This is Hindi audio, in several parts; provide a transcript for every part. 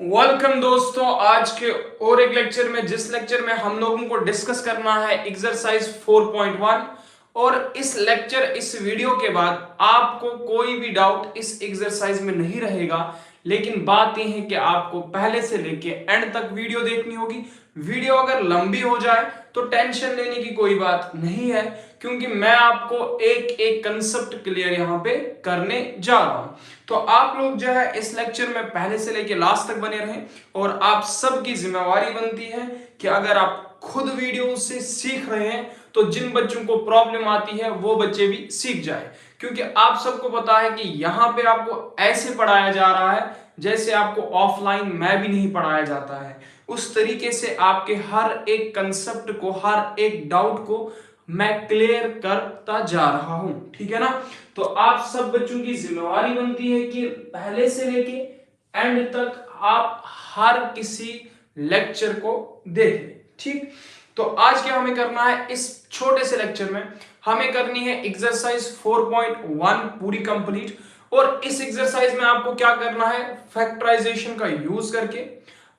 वेलकम दोस्तों, आज के और एक लेक्चर में जिस लेक्चर में हम लोगों को डिस्कस करना है एक्सरसाइज 4.1। और इस वीडियो के बाद आपको कोई भी डाउट इस एक्सरसाइज में नहीं रहेगा। लेकिन बात यह है कि आपको पहले से लेके एंड तक वीडियो देखनी होगी। वीडियो अगर लंबी हो जाए तो टेंशन लेने की कोई बात नहीं है, क्योंकि मैं आपको एक एक कंसेप्ट क्लियर यहां पे करने जा रहा हूं। तो आप लोग जो है इस लेक्चर में पहले से लेके लास्ट तक बने रहें। और आप सबकी जिम्मेवारी बनती है कि अगर आप खुद वीडियो से सीख रहे हैं तो जिन बच्चों को प्रॉब्लम आती है वो बच्चे भी सीख जाए। क्योंकि आप सबको पता है कि यहाँ पे आपको ऐसे पढ़ाया जा रहा है जैसे आपको ऑफलाइन में भी नहीं पढ़ाया जाता है। उस तरीके से आपके हर एक कंसेप्ट को, हर एक डाउट को मैं क्लियर करता जा रहा हूं, ठीक है ना। तो आप सब बच्चों की जिम्मेवारी बनती है कि पहले से लेके एंड तक आप हर किसी लेक्चर को देखें, ठीक। तो आज क्या हमें करना है, इस छोटे से लेक्चर में हमें करनी है एक्सरसाइज 4.1 पूरी कंप्लीट। और इस एक्सरसाइज में आपको क्या करना है, फैक्टराइजेशन का यूज करके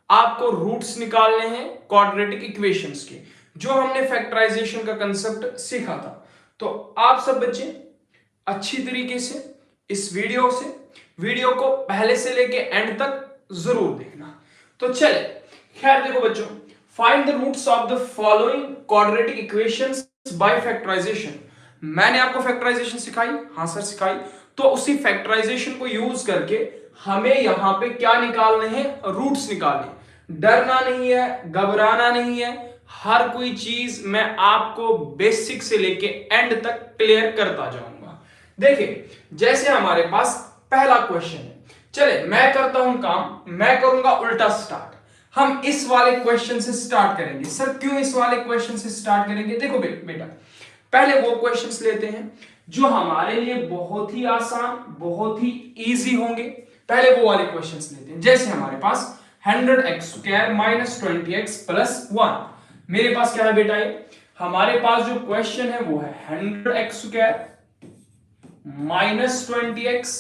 आपको रूट्स निकालने हैं क्वाड्रेटिक इक्वेशंस के, जो हमने फैक्टराइजेशन का कंसेप्ट सीखा था। तो आप सब बच्चे अच्छी तरीके से इस वीडियो को पहले से लेके एंड तक जरूर देखना। तो चले, खैर देखो बच्चों, find the roots of the following quadratic equations by factorization. मैंने आपको फैक्टराइजेशन सिखाई, हाँ सर सिखाई। तो उसी फैक्टराइजेशन को यूज करके हमें यहां पे क्या निकालने हैं, रूट्स निकालने। डरना नहीं है, घबराना नहीं है, हर कोई चीज मैं आपको बेसिक से लेके एंड तक क्लियर करता जाऊंगा। देखिए, जैसे हमारे पास पहला क्वेश्चन है, चले मैं करता हूं काम, मैं करूंगा उल्टा स्टार्ट। हम इस वाले क्वेश्चन से स्टार्ट करेंगे। सर क्यों इस वाले क्वेश्चन से स्टार्ट करेंगे? देखो बेटा, पहले वो क्वेश्चंस लेते हैं जो हमारे लिए बहुत ही आसान, बहुत ही इजी होंगे। पहले वो वाले क्वेश्चंस लेते हैं। जैसे हमारे पास 100x² माइनस 20x प्लस 1। मेरे पास क्या है बेटा, ये हमारे पास जो क्वेश्चन है वो है 100x² माइनस 20x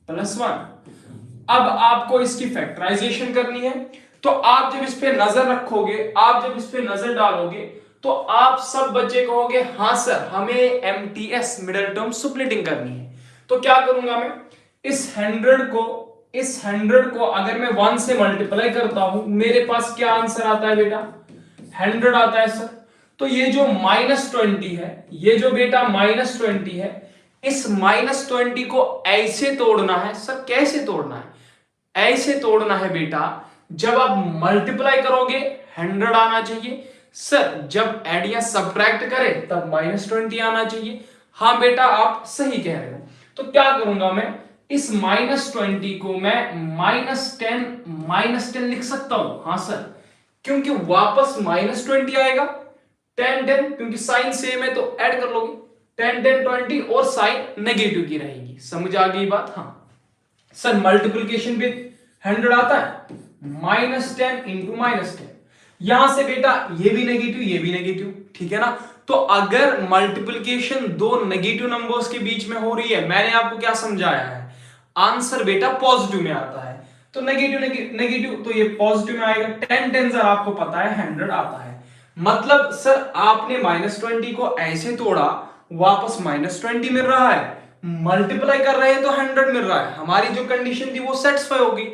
प्लस 1। अब आपको इसकी फैक्टराइजेशन करनी है। तो आप जब इस पे नजर रखोगे, आप जब इस पे नजर डालोगे, तो आप सब बच्चे कहोगे हाँ सर हमें एमटीएस मिडिल टर्म स्प्लिटिंग करनी है। तो क्या करूंगा मैं, इस 100 को अगर मैं 1 से मल्टीप्लाई करता हूं, मेरे पास क्या आंसर आता है बेटा, 100 आता है सर। तो ये जो -20 है, ये जो बेटा -20 है, इस -20 को ऐसे तोड़ना है। सर कैसे तोड़ना है? ऐसे तोड़ना है बेटा, जब आप मल्टीप्लाई करोगे 100 आना चाहिए। सर जब ऐड या सब्ट्रैक्ट करें तब -20 आना चाहिए। हाँ बेटा आप सही कह रहे हो। तो क्या करूंगा मैं, इस -20 को मैं -10 लिख सकता हूं। हाँ सर, क्योंकि वापस -20 आएगा, 10 क्योंकि साइन सेम है तो ऐड कर लोगे, 10 20 और साइन नेगेटिव की रहेगी। समझ आ गई बात? हाँ सर, मल्टीप्लीकेशन भी 100 आता है, -10 इंटू -10। यहां से बेटा ये भी नेगेटिव, ये भी नेगेटिव, ठीक है ना। तो अगर मल्टीप्लिकेशन दो नेगेटिव नंबर्स के बीच में हो रही है, मैंने आपको क्या समझाया है, आंसर बेटा पॉजिटिव में आता है। तो नेगेटिव नेगेटिव तो ये पॉजिटिव में आएगा। 10 10 आपको पता है 100 आता है। मतलब सर आपने -20 को ऐसे तोड़ा, वापस -20 मिल रहा है, मल्टीप्लाई कर रहे हैं तो 100 मिल रहा है। हमारी जो कंडीशन थी वो सेटिस्फाई होगी।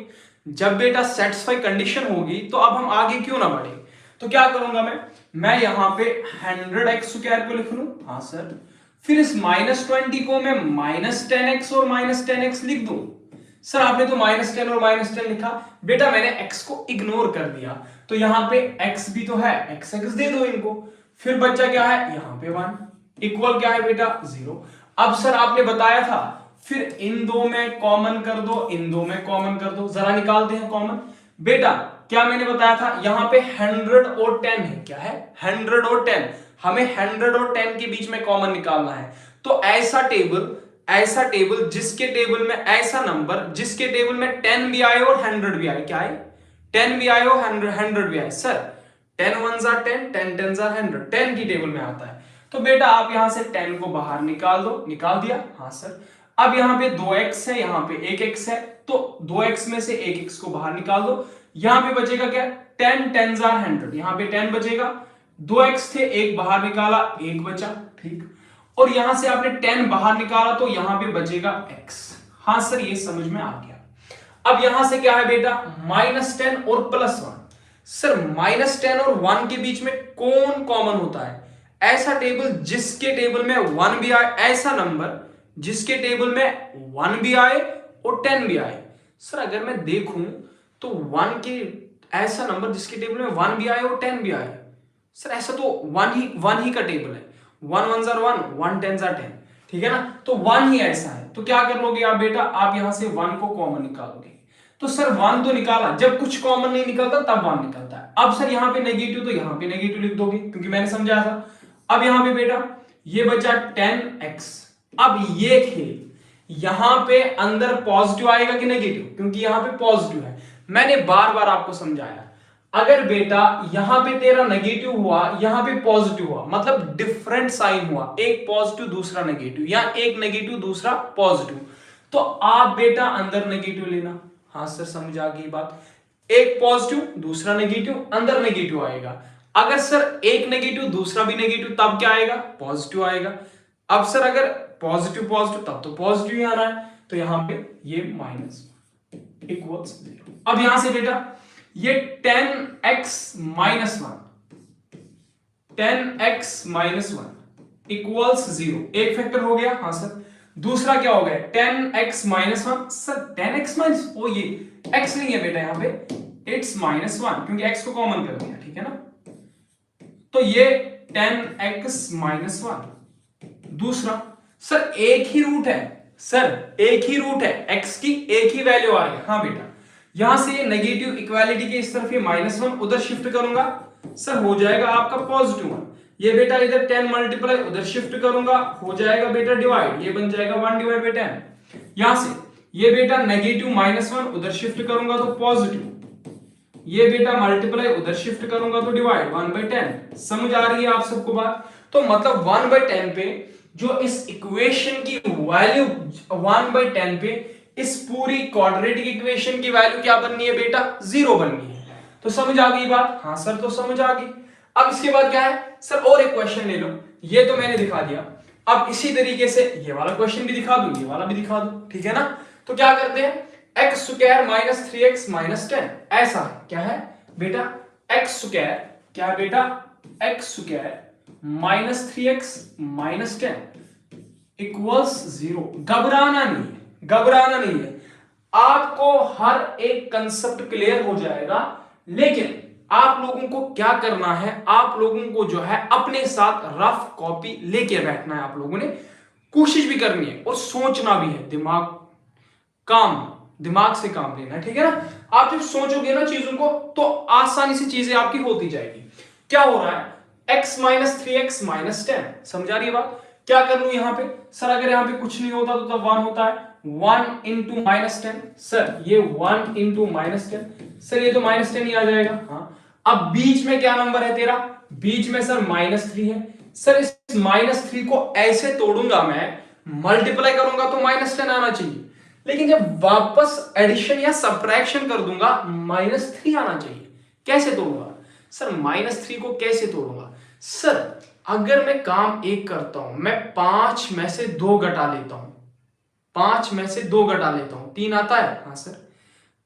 जब बेटा सेटिस्फाई कंडीशन होगी तो अब हम आगे क्यों ना बढ़े। तो क्या करूंगा मैं यहां पे 100x² को लिख लूं, हाँ सर। फिर इस -20 को मैं -10x और -10x लिख दूं। सर आपने तो -10 और -10 लिखा, बेटा मैंने x को इग्नोर कर दिया। तो यहां पे x भी तो है, x दे दो इनको। फिर बच्चा क्या है, यहां पे 1 इक्वल क्या है बेटा 0। अब सर आपने बताया था, फिर इन दो में कॉमन कर दो, इन दो में कॉमन कर दो, जरा निकालते हैं कॉमन। बेटा क्या मैंने बताया था, यहां पे 100 और 10 है, क्या है 100 और 10, हमें 100 और 10 के बीच में कॉमन निकालना है। तो ऐसा टेबल जिसके टेबल में ऐसा नंबर जिसके टेबल में 10 भी आए और 100 भी आए, क्या है 10 भी आए और 100 भी आए। Sir 10 1s are 10, 10 10s are 100, 10 की टेबल में आता है। तो बेटा आप यहां से 10 को बाहर निकाल दो, निकाल दिया, हाँ सर। अब यहाँ पे 2x है, यहाँ पे 1x है, तो 2x में से 1x को बाहर निकाल दो। यहाँ पे बचेगा क्या, 10 10s are 100, यहाँ पे 10 बचेगा। 2x थे, 1 बाहर निकाला, 1 बचा, ठीक। और यहां से आपने 10 बाहर निकाला तो यहां पे बचेगा x। हाँ सर ये समझ में आ गया। अब यहां से क्या है बेटा, -10 और +1। सर -10 और 1 के बीच में कौन कॉमन होता है? ऐसा टेबल जिसके टेबल में 1 भी आए, ऐसा नंबर जिसके टेबल में 1 भी आए और 10 भी आए। सर अगर मैं देखूं तो 1 के ऐसा नंबर जिसके टेबल में 1 भी आए और 10 भी आए, सर ऐसा तो 1 ही का टेबल है। 1 1s are 1, 1 10s are 10, ठीक है ना, तो 1 ही ऐसा है। तो क्या कर लोगे आप बेटा, आप यहां से 1 को कॉमन निकालोगे। तो सर 1 तो निकाला, जब कुछ कॉमन नहीं निकलता तब 1 निकलता है। अब सर यहां पे नेगेटिव, तो यहां पे नेगेटिव लिख दोगे क्योंकि मैंने समझाया था। अब यहां पे बेटा ये बचा 10x। अब ये खेल, यहां पे अंदर पॉजिटिव आएगा कि नेगेटिव, क्योंकि यहां पे पॉजिटिव है। मैंने बार बार आपको समझाया, अगर बेटा यहां पे तेरा नेगेटिव हुआ, यहां पे पॉजिटिव हुआ, मतलब डिफरेंट साइन हुआ, एक पॉजिटिव दूसरा नेगेटिव, या एक नेगेटिव दूसरा पॉजिटिव, तो आप बेटा अंदर नेगेटिव लेना। हाँ सर समझ आ गई बात। एक पॉजिटिव दूसरा नेगेटिव, अंदर नेगेटिव आएगा। अगर सर एक नेगेटिव दूसरा भी नेगेटिव, तब क्या आएगा, पॉजिटिव आएगा। अब सर अगर पॉजिटिव पॉजिटिव, तब तो पॉजिटिव ही आना है, तो यहां पे ये माइनस इक्वल्स 0। अब यहां से बेटा ये 10x माइनस 1 इक्वल्स 0, एक फैक्टर हो गया। हाँ सर दूसरा क्या हो गया, 10x minus 1। Sir 10x minus, ओ ये x नहीं है बेटा, यहां पे इट्स -1 क्योंकि x को कॉमन कर दिया, ठीक है ना। तो ये 10x माइनस 1। दूसरा सर एक ही रूट है, सर एक ही रूट है, x की एक ही वैल्यू आ रही है। हाँ बेटा यहां से नेगेटिव इक्वालिटी के इस तरफ ये -1 उधर शिफ्ट करूंगा, सर हो जाएगा आपका +1। ये बेटा इधर 10 मल्टीप्लाई उधर शिफ्ट करूंगा, हो जाएगा बेटा डिवाइड, ये बन जाएगा 1/10। यहां से ये बेटा नेगेटिव -1 उधर शिफ्ट करूंगा तो पॉजिटिव, ये बेटा मल्टीप्लाई उधर शिफ्ट करूंगा तो डिवाइड 1/10। समझ आ रही है आप सबको बात? तो मतलब 1/10 पे जो इस इक्वेशन की वैल्यू 1/10 पे इस पूरी क्वाड्रेटिक इक्वेशन की वैल्यू क्या बननी है बेटा, 0 बननी है। तो समझ आ गई बात? हाँ सर तो समझ आ गई। अब इसके बाद क्या है सर, और एक क्वेश्चन ले लो, ये तो मैंने दिखा दिया। अब इसी तरीके से ये वाला क्वेश्चन भी दिखा दूं, ये वाला भी दिखा दूं, ठीक है ना। तो क्या करते हैं, x square minus 3x minus 10, ऐसा क्या है बेटा, x स्क्वायर क्या है बेटा, x square minus 3x minus 10 equals 0। घबराना नहीं है, घबराना नहीं है, आपको हर एक कंसेप्ट क्लियर हो जाएगा। लेकिन आप लोगों को क्या करना है, आप लोगों को जो है अपने साथ रफ कॉपी लेके बैठना है, आप लोगों ने कोशिश भी करनी है और सोचना भी है, दिमाग से काम लेना है, ठीक है ना। आप जब सोचोगे ना चीजों को तो आसानी से चीजें आपकी होती जाएगी। क्या हो रहा है, x माइनस 3x माइनस 10, समझा रही है बात। क्या कर लू यहां पे, सर अगर यहां पे कुछ नहीं होता तो तब 1 होता है, 1 इंटू -10, सर ये 1 इंटू -10, सर ये तो -10 ही आ जाएगा। हाँ अब बीच में क्या नंबर है तेरा, बीच में सर -3 है। सर इस -3 को ऐसे तोड़ूंगा मैं, मल्टीप्लाई करूंगा तो -10 आना चाहिए, लेकिन जब वापस एडिशन या सब्ट्रैक्शन कर दूंगा -3 आना चाहिए। कैसे तोड़ूंगा सर, -3 को कैसे तोड़ूंगा सर, अगर मैं काम एक करता हूं, मैं 5 में से 2 घटा लेता हूं, 5 में से 2 घटा लेता हूं, 3 आता है। हाँ सर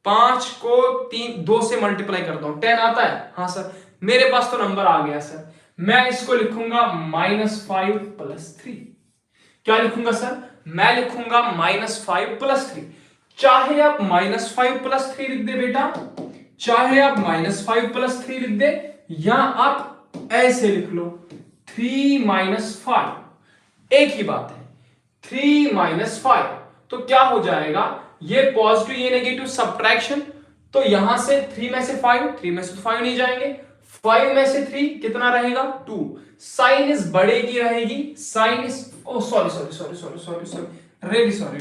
5 को 2 से मल्टीप्लाई करता हूं, 10 आता है। हाँ सर मेरे पास तो नंबर आ गया सर, मैं इसको लिखूंगा -5 + 3। क्या लिखूंगा सर, मैं लिखूंगा -5 + 3। चाहे आप -5 + 3 लिख दे बेटा, चाहे आप -5 + 3 लिख दे, या आप ऐसे लिख लो 3 - 5, एक ही बात है, 3 - 5। तो क्या हो जाएगा, ये पॉजिटिव ये नेगेटिव सब्ट्रैक्शन, तो यहां से 3 में से 5, 3 में से तो 5 नहीं जाएंगे, 5 में से 3 कितना रहेगा 2। साइन इस बड़े की रहेगी, साइन इस सॉरी रियली सॉरी,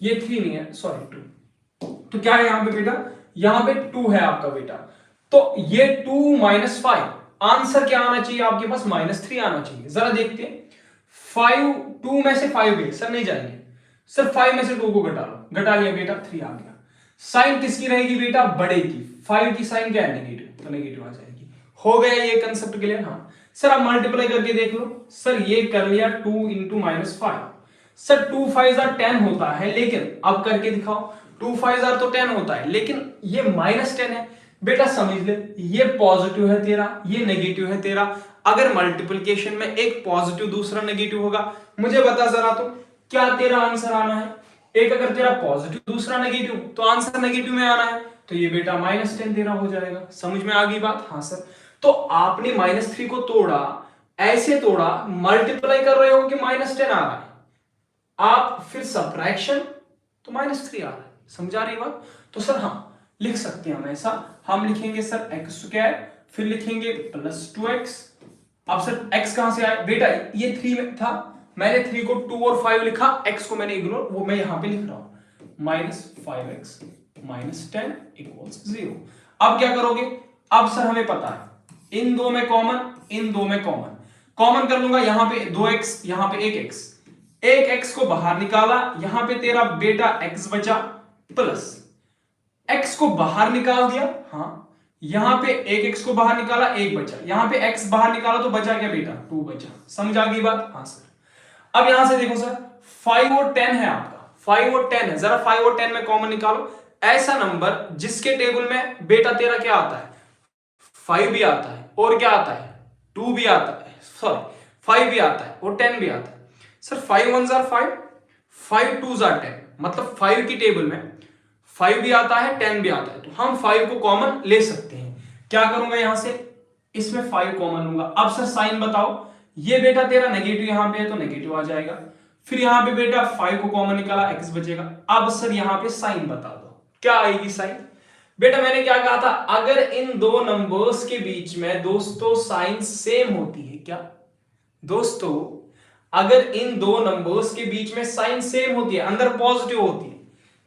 ये 3 नहीं है, सॉरी 2। तो क्या है यहां पे बेटा, यहां पे 2 है आपका बेटा, तो ये 2 - 5, आंसर क्या आना चाहिए आपके पास, -3 आना चाहिए। जरा देखते हैं, 5 2 में से 5 गए सर, नहीं जाएंगे सर, 5 में से 2 को घटा लो, घटा लिया बेटा 3 आ गया। साइन किसकी रहेगी बेटा, बड़े की, 5 की साइन क्या है, नेगेटिव, तो नेगेटिव आ जाएगी। हो गया ये कंसेप्ट क्लियर। हाँ सर आप मल्टीप्लाई करके देख लो, सर ये कर लिया 2 इंटू माइनस 5, सर 2 5 10 होता है, लेकिन अब करके दिखाओ, 2 5 तो 10 होता है, लेकिन ये -10 है बेटा, समझ ले ये पॉजिटिव है तेरा, ये नेगेटिव है तेरा। अगर मल्टीप्लिकेशन में एक पॉजिटिव दूसरा नेगेटिव होगा, मुझे बता जरा तो क्या तेरा आंसर आना है, एक अगर तेरा पॉजिटिव दूसरा नेगेटिव, तो आंसर नेगेटिव में आना है, तो ये बेटा -10 तेरा हो जाएगा। समझ में आ गई बात। हाँ सर, तो आपने -3 को तोड़ा, ऐसे तोड़ा, मल्टीप्लाई कर रहे हो कि -10 आ रहा है, आप फिर सबट्रैक्शन तो -3 आ रहा है। समझा रही बात। तो सर हाँ लिख सकते हैं हम ऐसा, हम लिखेंगे सर x², फिर लिखेंगे +2x। अब सर x कहां से आया बेटा, ये 3 में था, मैंने 3 को 2 और 5 लिखा, x को मैंने इग्नोर, वो मैं यहां पे लिख रहा हूं, -5x -10 = 0। अब क्या करोगे, अब सर हमें पता है इन दो में कॉमन, इन दो में कॉमन, कॉमन कर लूंगा, यहां पे 2x, यहां पे 1x, 1x को बाहर निकाला, यहां पे तेरा बेटा x बचा, प्लस x को बाहर निकाल दिया, हाँ यहां पे 1x को बाहर निकाला, 1 बचा, यहां पे x बाहर निकाला तो बचा क्या बेटा, 2 बचा। समझ आ गई बात। हाँ सर अब यहां से देखो सर 5 और 10 है आपका, 5 और 10 है, जरा 5 और 10 में कॉमन निकालो, ऐसा नंबर जिसके टेबल में बेटा तेरा क्या आता है, 5 भी आता है, और क्या आता है, 2 भी आता है, सॉरी 5 भी आता है और 10 भी आता है। Sir 5 1s are 5, 5 2s are 10, मतलब 5 की टेबल में 5 भी आता है 10 भी आता है, तो हम 5 को कॉमन ले सकते हैं। क्या करूंगा यहां से, इसमें 5 कॉमन लूंगा। अब सर साइन बताओ, ये बेटा तेरा नेगेटिव यहां पे है तो नेगेटिव आ जाएगा, फिर यहां पे बेटा 5 को कॉमन निकाला, x बचेगा। अब सर यहां पे साइन बता दो, क्या आएगी साइन, बेटा मैंने क्या कहा था, अगर इन दो नंबर्स के बीच में दोस्तों साइन सेम होती है, क्या दोस्तों अगर इन दो नंबर्स के बीच में साइन सेम होती है, अंदर पॉजिटिव होती है,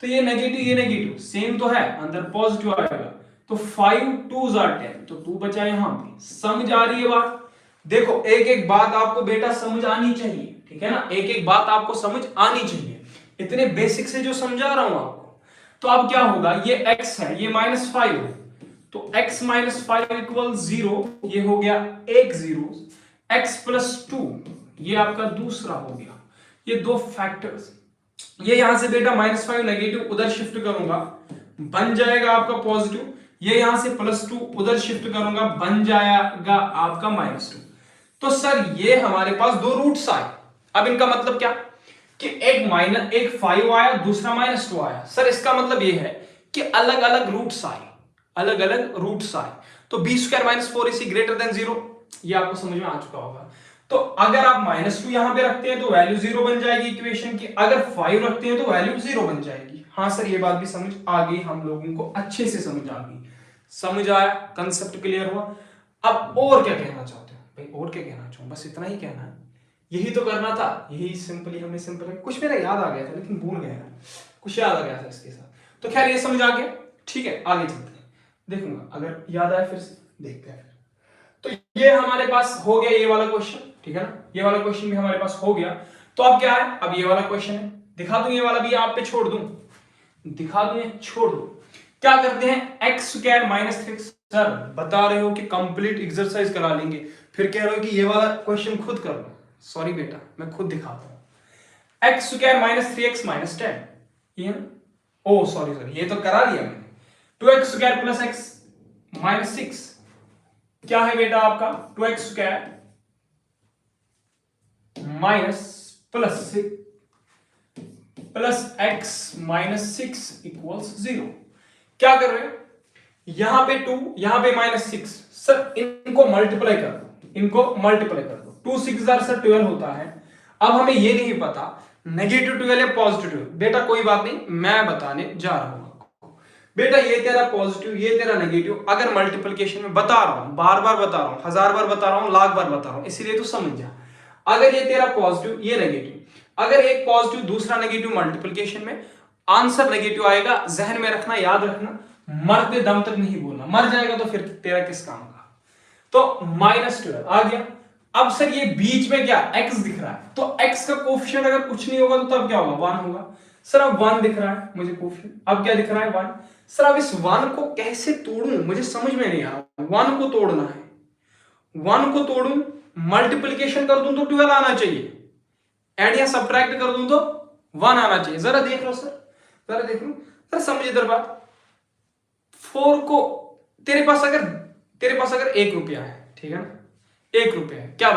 तो ये नेगेटिव सेम तो है, अंदर पॉजिटिव आएगा, तो 5 2s are 10, तो 2 बचा यहां पे। समझ आ रही है बात। देखो एक एक बात आपको बेटा समझ आनी चाहिए, ठीक है ना, एक एक बात आपको समझ आनी चाहिए, इतने बेसिक से जो समझा रहा हूं आपको। तो अब क्या होगा, ये x है, ये -5 है, तो x - 5 = 0, ये हो गया एक 0, x + 2 ये आपका दूसरा हो गया, ये दो फैक्टर्स, ये यहां से बेटा -5 नेगेटिव उधर शिफ्ट करूंगा, बन जाएगा आपका पॉजिटिव, ये यहां से +2 उधर शिफ्ट करूंगा, बन जाएगा आपका -2। तो सर ये हमारे पास दो रूट्स आए। अब इनका मतलब क्या कि एक 5 आया, दूसरा -2 आया। सर इसका मतलब ये है कि अलग अलग रूट्स आए, अलग अलग रूट्स आए, तो b² - 4 > 0, ये आपको समझ में आ चुका होगा। तो अगर आप -2 यहां पे रखते हैं तो वैल्यू 0 बन जाएगी इक्वेशन की, अगर 5 रखते हैं तो वैल्यू 0 बन जाएगी। हाँ सर ये बात भी समझ आ गई, हम लोगों को अच्छे से समझ आ गई, समझ आया, कंसेप्ट क्लियर हुआ। अब और क्या कहना चाहते हो भाई, और क्या कहना चाहूँ, बस इतना ही कहना है, यही तो करना था, यही सिंपली हमने सिंपल, कुछ मेरा याद आ गया था लेकिन भूल गया, कुछ याद आ गया था इसके साथ। तो खैर ये समझ आ गया, ठीक है आगे चलते हैं, देखूंगा अगर याद आए फिर से देखते हैं। तो ये हमारे पास हो गया ये वाला क्वेश्चन, ठीक है ना, ये वाला क्वेश्चन भी हमारे पास हो गया। तो अब क्या है, अब ये वाला क्वेश्चन है, दिखा दूं ये वाला भी आप पे छोड़ दूं, दिखा दूं छोड़ दूं। क्या करते हैं, x² - 3, सर बता रहे हो कि कंप्लीट एक्सरसाइज करा लेंगे, फिर कह रहे हो कि ये वाला क्वेश्चन खुद कर लो। सॉरी बेटा मैं खुद दिखाता हूं, x² - 3x - 10, ये ना, ओ सॉरी ये तो करा दिया मैंने। 2x² + x - 6 क्या है बेटा आपका, 2x² + x - 6 = 0। क्या कर रहे हो, यहां पे 2 यहां पे -6, सर इनको मल्टीप्लाई कर दो, इनको मल्टीप्लाई कर दो, 2 6 सर 12 होता है। अब हमें ये नहीं पता नेगेटिव 12 है पॉजिटिव 12, बेटा कोई बात नहीं, मैं बताने जा रहा हूं आपको। बेटा ये तेरा पॉजिटिव, ये तेरा नेगेटिव, अगर मल्टीप्लिकेशन में बता रहा हूं, बार बार बता रहा हूं, 1000 बार बता रहा हूं, लाख बार बता रहा हूं, इसीलिए तो समझ जा। अगर ये तेरा पॉजिटिव ये नेगेटिव, अगर एक पॉजिटिव दूसरा नेगेटिव मल्टीप्लिकेशन में आंसर नेगेटिव आएगा, जहन में रखना, याद रखना, मरते दम तक नहीं बोलना, मर जाएगा तो फिर तेरा किस काम का। तो -12 आ गया, अब सर ये बीच में क्या x दिख रहा है, तो x का कोफिशिएंट अगर कुछ नहीं होगा तो तब क्या होगा 1 होगा। सर अब 1 दिख रहा है मुझे कोफिशिएंट, अब क्या दिख रहा है 1। सर अब इस 1 को कैसे तोड़ूं मुझे समझ में नहीं आ रहा। 1 को तोड़ना है, 1 को तोड़ूं, मल्टीप्लिकेशन कर दूं तो 12 आना चाहिए, ऐड या सब्ट्रैक्ट कर दूं तो 1 आना चाहिए। जरा देख लो सर, जरा देख लो सर, समझ इधर बात। 4 को तेरे पास अगर 1 रुपया है, ठीक है ना, 1 रुपया है, क्या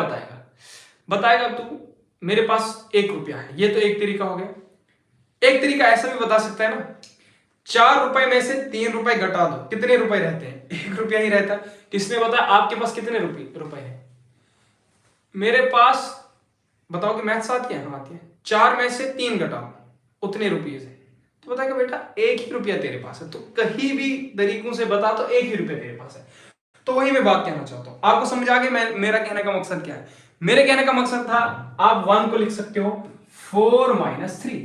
बताएगा तू मेरे पास 1 रुपया है, ये तो एक तरीका हो गया। एक तरीका ऐसा भी बता सकता है ना, 4 रुपए में से 3 रुपए घटा दो, कितने रुपए रहते हैं, 1 रुपया ही रहता है। किसने बताया आपके पास कितने रुपए है? मेरे पास बताओ कि मैथ्स आती है? हाँ आती है। 4 में से 3 घटाओ उतने रुपये से, तो बताएगा बेटा 1 ही रुपया तेरे पास है। तो कहीं भी तरीकों से बता तो 1 ही रुपया तेरे पास है। तो वही मैं बात कहना चाहता हूं, आपको समझ आ गया मेरा कहने का मकसद क्या है। मेरे कहने का मकसद था आप 1 को लिख सकते हो 4 - 3।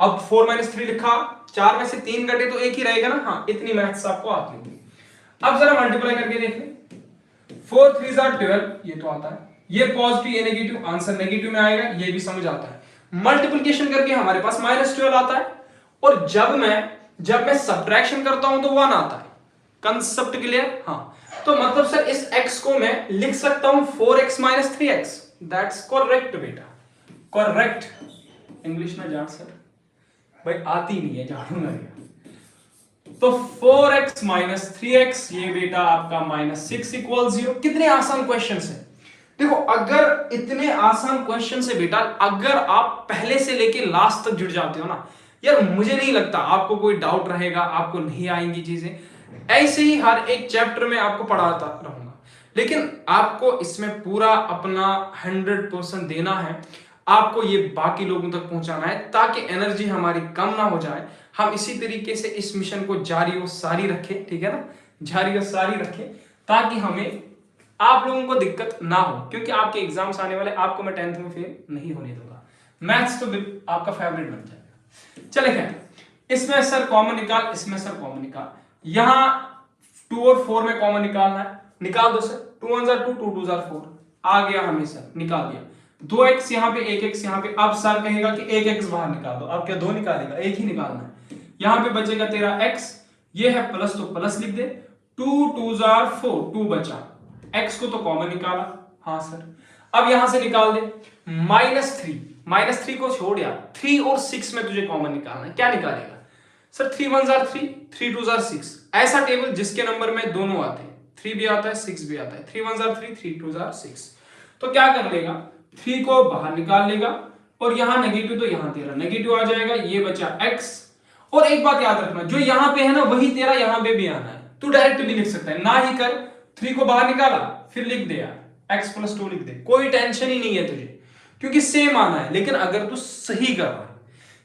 अब 4 - 3 लिखा, 4 में से 3 घटे तो 1 ही रहेगा ना। हाँ, इतनी मैथ्स आपको आती होगी। अब जरा मल्टीप्लाई करके देख ले, 4 3 12, ये तो आता है, ये पॉजिटिव ये नेगेटिव, आंसर नेगेटिव में आएगा, ये भी समझ आता है। मल्टीप्लिकेशन करके हमारे पास -12 आता है, और जब मैं सब्ट्रैक्शन करता हूं तो 1 आता है। Concept clear? हाँ, तो मतलब सर इस x को मैं लिख सकता हूं 4x - 3x। दैट्स करेक्ट बेटा, करेक्ट। इंग्लिश में जान सर भाई आती नहीं है, जानूंगा। तो 4x - 3x, ये बेटा आपका -6 = 0। कितने आसान क्वेश्चन है। देखो अगर इतने आसान क्वेश्चन से बेटा अगर आप पहले से लेके लास्ट तक जुड़ जाते हो ना यार, मुझे नहीं लगता आपको कोई डाउट रहेगा, आपको नहीं आएंगी चीजें। ऐसे ही हर एक चैप्टर में आपको पढ़ाता रहूंगा, लेकिन आपको इसमें पूरा अपना 100% देना है। आपको ये बाकी लोगों तक पहुंचाना है ताकि एनर्जी हमारी कम ना हो जाए। हम इसी तरीके से इस मिशन को जारी और सारी रखें, ठीक है ना, जारी और सारी रखें, ताकि हमें आप लोगों को दिक्कत ना हो। क्योंकि आपके एग्जाम्स आने वाले, आपको मैं 10th में फेल नहीं होने दूंगा। मैथ्स तो आपका फेवरेट बन जाएगा। चले खैर, इसमें सर कॉमन निकाल, इसमें सर कॉमन निकाल, यहां 2 और 4 में कॉमन निकालना है, निकाल दो सर। 2 1 2 2 2 4 आ गया, हमें सर निकाल दिया। 2x यहाँ पे, 1x यहाँ पे। अब सर कहेगा कि 1x बाहर निकाल दो, अब क्या 2 निकालेगा, 1 ही निकालना है। यहाँ पे बचेगा तेरा x, ये है प्लस तो प्लस लिख दे। 2 2 4 2 बचा, x को तो कॉमन निकाला, हाँ सर। अब यहां से निकाल दे -3 को छोड़ यार, 3 और 6 में तुझे कॉमन निकालना है। क्या निकालेगा सर? 3 1 3 3 2 6। ऐसा टेबल जिसके नंबर में दोनों आते हैं, 3 भी आता है 6 भी आता है। 3 1 3 3 2 6। तो क्या कर लेगा, 3 को बाहर निकाल लेगा, और यहां नेगेटिव तो यहां तेरा नेगेटिव आ जाएगा, ये बचा x। और एक बात याद रखना, जो यहां पे है ना वही तेरा यहां पे भी आना है। तू डायरेक्ट भी लिख सकता है, ना ही कर। 3 को बाहर निकाला, फिर लिख दे यार x + 2 लिख दे, कोई टेंशन ही नहीं है तुझे, क्योंकि सेम आना है। लेकिन अगर तू सही कर रहा है,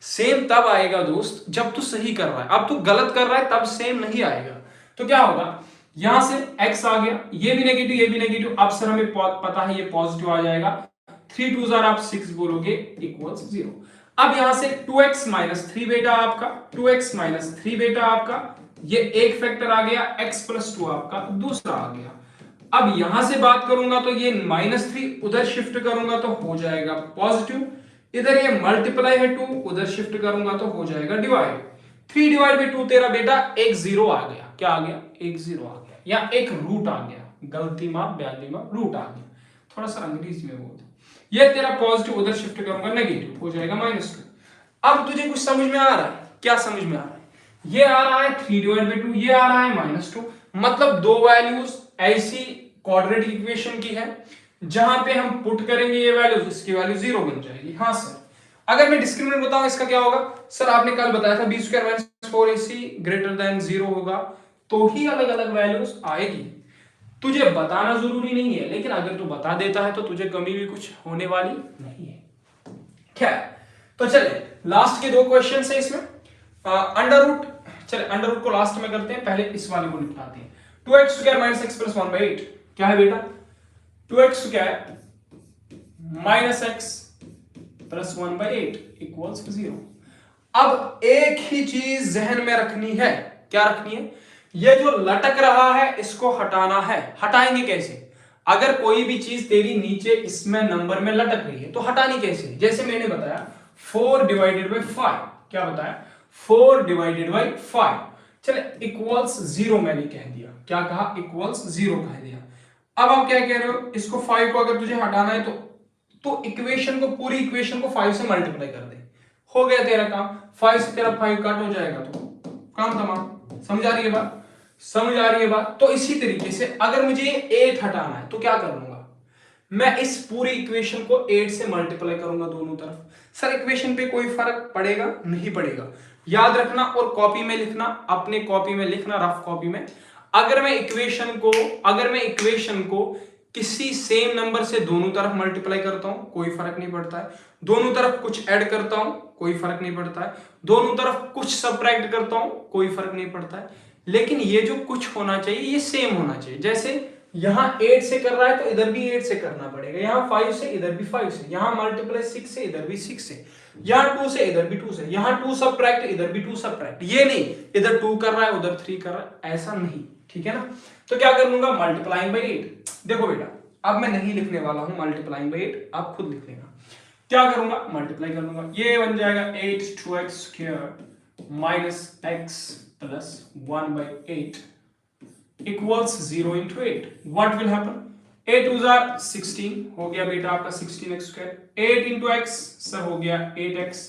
सेम तब आएगा दोस्त जब तू सही कर रहा है। अब तू गलत कर रहा है तब सेम नहीं आएगा। तो क्या होगा, यहां से x आ गया, ये भी नेगेटिव ये भी नेगेटिव। अब सर हमें पता है ये पॉजिटिव आ जाएगा। 3 2 आप 6 बोलोगे = 0। अब यहां से 2x - 3 बेटा आपका, 2x - 3 बेटा आपका, ये एक फैक्टर आ गया, x + 2 आपका दूसरा आ गया। अब यहां से बात करूंगा तो ये -3 उधर शिफ्ट करूंगा तो हो जाएगा पॉजिटिव। इधर ये मल्टीप्लाई है 2, उधर शिफ्ट करूंगा तो हो जाएगा डिवाइड। 3/2 तेरा बेटा एक 0 आ गया। क्या आ गया? एक 0 आ गया, या एक रूट आ गया। गलती माफ बयानी माफ, रूट आ गया। थोड़ा सा अंग्रेजी में बोल, ये तेरा पॉजिटिव, उधर शिफ्ट करूंगा नेगेटिव, हो जाएगा -2। अब तुझे कुछ समझ में आ रहा है? क्या समझ में आ रहा है? ये आ रहा है 3/2, ये आ रहा है -2। मतलब दो वैल्यूज ऐसी क्वाड्रेटिक इक्वेशन की है जहां पे हम पुट करेंगे ये वैल्यूज, इसकी वैल्यू 0 बन जाएगी। हाँ सर, अगर मैं डिस्क्रिमिनेंट बताऊं इसका क्या होगा? सर आपने कल बताया था b² - 4ac > 0 होगा तो ही अलग अलग वैल्यूज आएगी। तुझे बताना जरूरी नहीं है, लेकिन अगर तू बता देता है तो तुझे कमी भी कुछ होने वाली नहीं है। खैर, तो चले लास्ट के 2 क्वेश्चन है इसमें। अंडर रूट, चले अंडर रूट को लास्ट में करते हैं, पहले इस वाले को निपटाते हैं। 2x² - x + 1/8 क्या है बेटा? 2x² - x + 1/8 = 0। अब एक ही चीज जहन में रखनी है। क्या रखनी है? ये जो लटक रहा है इसको हटाना है। हटाएंगे कैसे? अगर कोई भी चीज तेरी नीचे इसमें नंबर में लटक रही है तो हटानी कैसे? जैसे मैंने बताया 4 डिवाइडेड बाई 5, क्या बताया 4 डिवाइडेड बाई 5, चले इक्वल्स 0 मैंने कह दिया, क्या कहा इक्वल्स 0 कह दिया। अब आप क्या कह रहे हो, इसको 5 को अगर तुझे हटाना है तो इक्वेशन को, पूरी इक्वेशन को 5 से मल्टीप्लाई कर दे, हो गया तेरा काम। 5 से तेरा 5 काट हो जाएगा तो काम तमाम। समझ आ रही है बात? समझ आ रही है बात? तो इसी तरीके से अगर मुझे 8 हटाना है तो क्या कर लूंगा, मैं इस पूरी इक्वेशन को 8 से मल्टीप्लाई करूंगा दोनों तरफ। सर इक्वेशन पे कोई फर्क पड़ेगा? नहीं पड़ेगा। याद रखना और कॉपी में लिखना, अपने कॉपी में लिखना, रफ कॉपी में। अगर मैं इक्वेशन को किसी सेम नंबर से दोनों तरफ मल्टीप्लाई करता हूं कोई फर्क नहीं पड़ता है, दोनों तरफ कुछ ऐड करता हूं कोई फर्क नहीं पड़ता है, दोनों तरफ कुछ सब्ट्रैक्ट करता हूं कोई फर्क नहीं पड़ता है, लेकिन ये जो कुछ होना चाहिए ये सेम होना चाहिए। जैसे यहां 8 से कर रहा है तो इधर भी 8 से करना पड़ेगा, यहां 5 से इधर भी 5 से, यहां मल्टीप्लाई 6 से इधर भी 6 से, यहां 2 से इधर भी 2 से, यहां 2 सब्ट्रैक्ट इधर भी 2 सब्ट्रैक्ट। ये नहीं इधर 2 कर रहा है उधर 3 कर रहा है, ऐसा नहीं, ठीक है ना। तो क्या कर लूंगा, मल्टीप्लाइंग बाई 8। देखो बेटा अब मैं नहीं लिखने वाला हूं मल्टीप्लाइंग बाई 8, आप खुद लिख लेना। क्या करूंगा, मल्टीप्लाई कर लूंगा, ये बन जाएगा 8 2x square minus x plus 1 by 8 equals 0 into 8। What will happen, 8 2 jar 16 हो गया बेटा आपका 16x square, 8 into x sir हो गया 8x,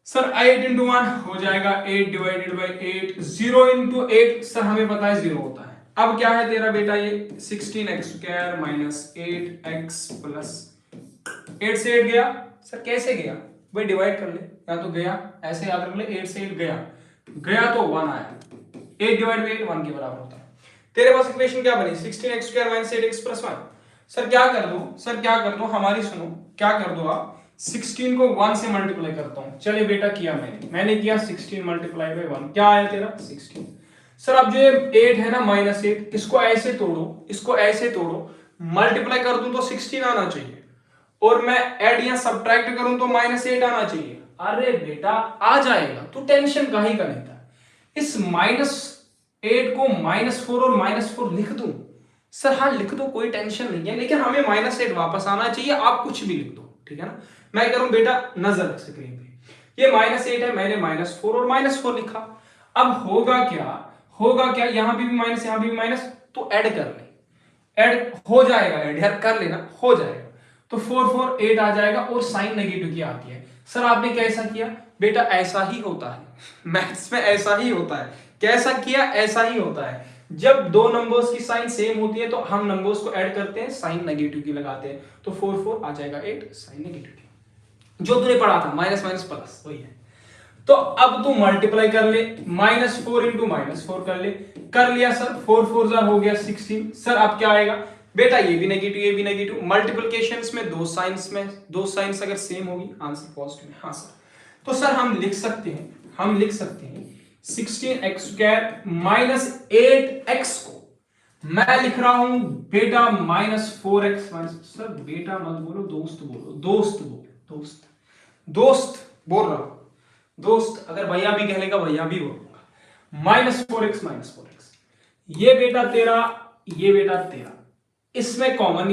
सर 8 इंटू 1 हो जाएगा 8 डिवाइडेड बाई 8, 0 इंटू 8 सर हमें पता है 0 होता है। अब क्या है तेरा बेटा ये 16x square minus 8x plus 8 से 8 गया, सर कैसे गया भाई, डिवाइड कर ले, या तो गया ऐसे याद रख ले, 8 से 8 गया, गया तो 1 आया, 8 डिवाइड बाई 8 1 के बराबर होता है। तेरे पास इक्वेशन क्या बनी, 16x square minus 8x plus 1। Sir क्या कर दो, हमारी सुनो, क्या कर दो आप 16 को 1 से मल्टीप्लाई करता हूं। चले बेटा किया मैंने किया 16 मल्टीप्लाई बाई 1, क्या आया तेरा 16। सर अब जो ये 8 है ना माइनस 8, इसको ऐसे तोड़ो, मल्टीप्लाई कर दूं तो 16 आना चाहिए, और मैं ऐड या सब्ट्रैक्ट करूं तो माइनस 8 आना चाहिए। अरे बेटा आ जाएगा, तू टेंशन काहे का लेता है। इस माइनस 8 को -4 और -4 लिख दूं, सर हाँ लिख दो, कोई टेंशन नहीं है, लेकिन हमें -8 वापस आना चाहिए, आप कुछ भी लिख दो, ठीक है ना। मैं करूं बेटा, नजर रख स्क्रीन पे, ये -8 है, मैंने -4 और -4 लिखा। अब होगा क्या, यहां भी माइनस यहां भी माइनस, तो ऐड कर ले, ऐड हो जाएगा, ऐड यार कर लेना, हो जाएगा, तो 4 4 8 आ जाएगा, और साइन नेगेटिव की आती है। सर आपने कैसा किया बेटा, ऐसा ही होता है मैथ्स में, ऐसा ही होता है। कैसा किया, ऐसा ही होता है, जब दो नंबर्स की साइन सेम होती है तो हम नंबर्स को ऐड करते हैं, साइन नेगेटिव की लगाते हैं, तो 4 4 आ जाएगा 8 साइन नेगेटिव की, जो तूने पढ़ा था माइनस माइनस प्लस वही है। तो अब तू मल्टीप्लाई कर ले, -4 इंटू -4 कर लिया सर, 4 4 जार हो गया 16। सर अब क्या आएगा बेटा, ये भी नेगेटिव, मल्टीप्लिकेशंस में दो साइंस अगर सेम होगी आंसर पॉजिटिव है। हाँ सर, तो सर हम लिख सकते हैं 16x स्क्वायर माइनस 8x को मैं लिख रहा हूं बेटा -4x माइनस, सर बेटा मत बोलो, दोस्त बोल रहा हूं, दोस्त, अगर भैया भी कह लेगा भैया भी बोलूंगा, -4x, ये बेटा तेरा, इसमें कॉमन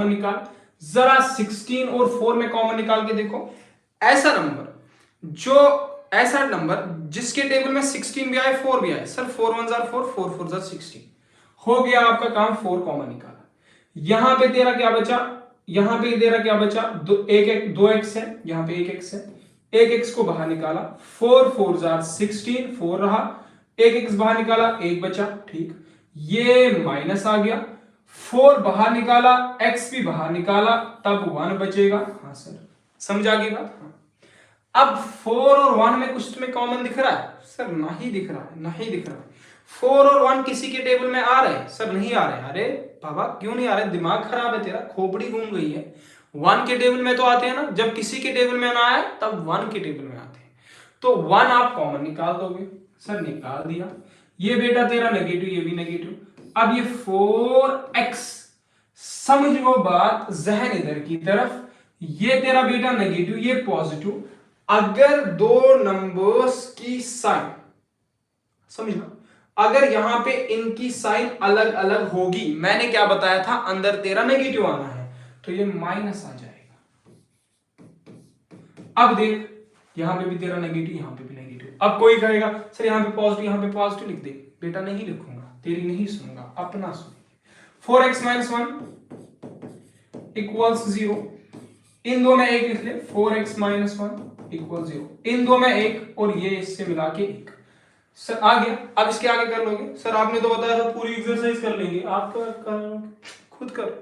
निकाल, जरा 16 और 4 में कॉमन निकाल के देखो। ऐसा नंबर जिसके टेबल में 16 भी आए 4 भी आए, सर 4 1 जार 4, 4 4 जार 16, हो गया आपका काम, 4 कॉमन निकाला। यहां पे तेरा क्या बचा, एक 2x है, यहां पे 1x है, 1x को बाहर निकाला, 4 4 जार 16, 4 रहा, 1x बाहर निकाला, 1 बचा, ठीक, ये माइनस आ गया, 4 बाहर निकाला, x भी बाहर निकाला, तब 1 बचेगा। हाँ सर समझ आ गई बात। हाँ। अब 4 और 1 में कुछ तुम्हें कॉमन दिख रहा है, सर नहीं दिख रहा है। 4 और 1 किसी के टेबल में आ रहे हैं, सर नहीं आ रहे। अरे बाबा क्यों नहीं आ रहे, दिमाग खराब है तेरा, खोपड़ी घूम गई है। 1 के टेबल में तो आते हैं ना, जब किसी के टेबल में ना आए तब 1 के टेबल में आते हैं, तो 1 आप कॉमन निकाल दोगे। सर निकाल दिया, ये बेटा तेरा नेगेटिव, ये भी नेगेटिव। अब ये 4x, समझ लो बात, जहन इधर की तरफ, ये तेरा बेटा नेगेटिव, ये पॉजिटिव। अगर दो नंबर्स की साइन, समझना, अगर यहां पे इनकी साइन अलग अलग होगी, मैंने क्या बताया था, अंदर तेरा नेगेटिव आना है, तो ये माइनस आ जाएगा। अब देख, यहां पे भी तेरा नेगेटिव, यहां पे भी नेगेटिव। अब कोई कहेगा सर यहां पे पॉजिटिव, यहां पे पॉजिटिव लिख दे। बेटा नहीं लिखूंगा, तेरी नहीं सुनूंगा, अपना सुन। 4x - 1 इक्वल्स 0, इन दो में एक लिख ले, 4x - 1 इक्वल 0, इन दो में एक और ये इससे मिला के 1। सर आ गया। अब इसके आगे कर लोगे, सर आपने तो बताया था पूरी एक्सरसाइज कर लेंगे, आप खुद करो।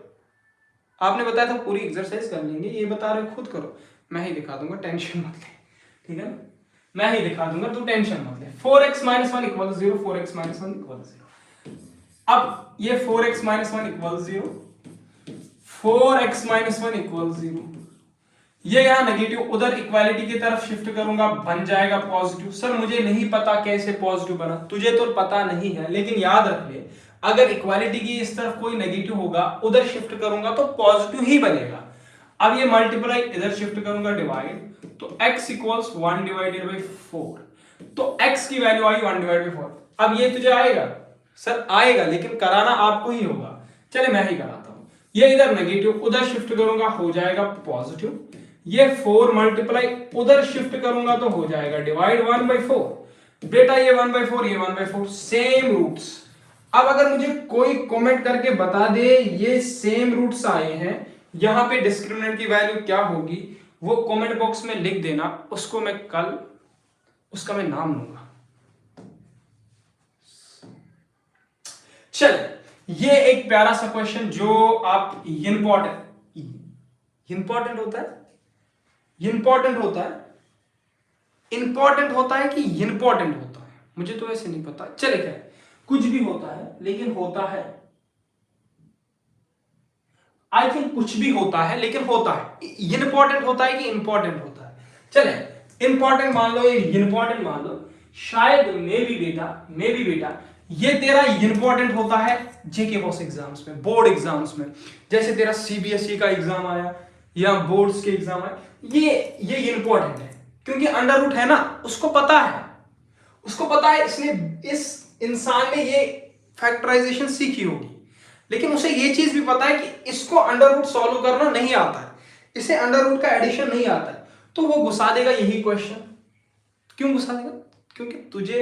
आपने बताया था पूरी एक्सरसाइज कर लेंगे, ये बता रहे खुद करो। मैं ही दिखा दूंगा, टेंशन मत ले, ठीक है ना, मैं ही दिखा दूंगा, तू टेंशन मत ले। 4x - 1 equal 0, 4x - 1 equal 0। अब ये 4x - 1 इक्वल 0, 4x - 1 इक्वल 0, ये यहां नेगेटिव, उधर इक्वालिटी की तरफ शिफ्ट करूंगा, बन जाएगा पॉजिटिव। सर मुझे नहीं पता कैसे पॉजिटिव बना, तुझे तो पता नहीं है, लेकिन याद रख ले, अगर इक्वालिटी की इस तरफ कोई नेगेटिव होगा, उधर शिफ्ट करूंगा तो पॉजिटिव ही बनेगा। अब ये मल्टीप्लाई, इधर शिफ्ट करूंगा डिवाइड, तो x इक्वल्स 1 डिवाइडेड बाई 4, तो x की वैल्यू आई 1 डिवाइड बाई 4। अब ये तुझे आएगा? सर आएगा, लेकिन कराना आपको ही होगा। चले मैं ही कराता हूं। ये इधर नेगेटिव, उधर शिफ्ट करूंगा, हो जाएगा पॉजिटिव। ये 4 मल्टीप्लाई, उधर शिफ्ट करूंगा तो हो जाएगा डिवाइड 1/4। बेटा ये 1/4, ये 1/4, सेम रूट्स। अब अगर मुझे कोई कमेंट करके बता दे ये सेम रूट्स आए हैं, यहां पे डिस्क्रिमिनेंट की वैल्यू क्या होगी, वो कमेंट बॉक्स में लिख देना, उसको मैं कल उसका मैं नाम लूंगा। चल ये एक प्यारा सा क्वेश्चन जो आप इंपॉर्टेंट होता है, इंपॉर्टेंट होता है, इंपॉर्टेंट होता है कि इंपॉर्टेंट होता है, मुझे तो ऐसे नहीं पता। चले क्या, कुछ भी होता है, लेकिन होता है, आई थिंक कुछ भी होता है लेकिन होता है। इंपॉर्टेंट होता है कि इंपॉर्टेंट होता है। चले इंपॉर्टेंट मान लो, ये इंपॉर्टेंट मान लो, शायद मे भी बेटा ये तेरा इंपॉर्टेंट होता है जेके बॉस एग्जाम्स में, बोर्ड एग्जाम्स में, जैसे तेरा सीबीएसई का एग्जाम आया या बोर्ड्स के एग्जाम आए, ये इंपॉर्टेंट है क्योंकि अंडर रूट है ना, उसको पता है, इसलिए इस इंसान ने ये फैक्टराइजेशन सीखी होगी, लेकिन उसे ये चीज भी पता है कि इसको अंडर रूट सॉल्व करना नहीं आता है, इसे अंडर रूट का एडिशन नहीं आता है, तो वो घुसा देगा यही क्वेश्चन। क्यों घुसा देगा? क्योंकि तुझे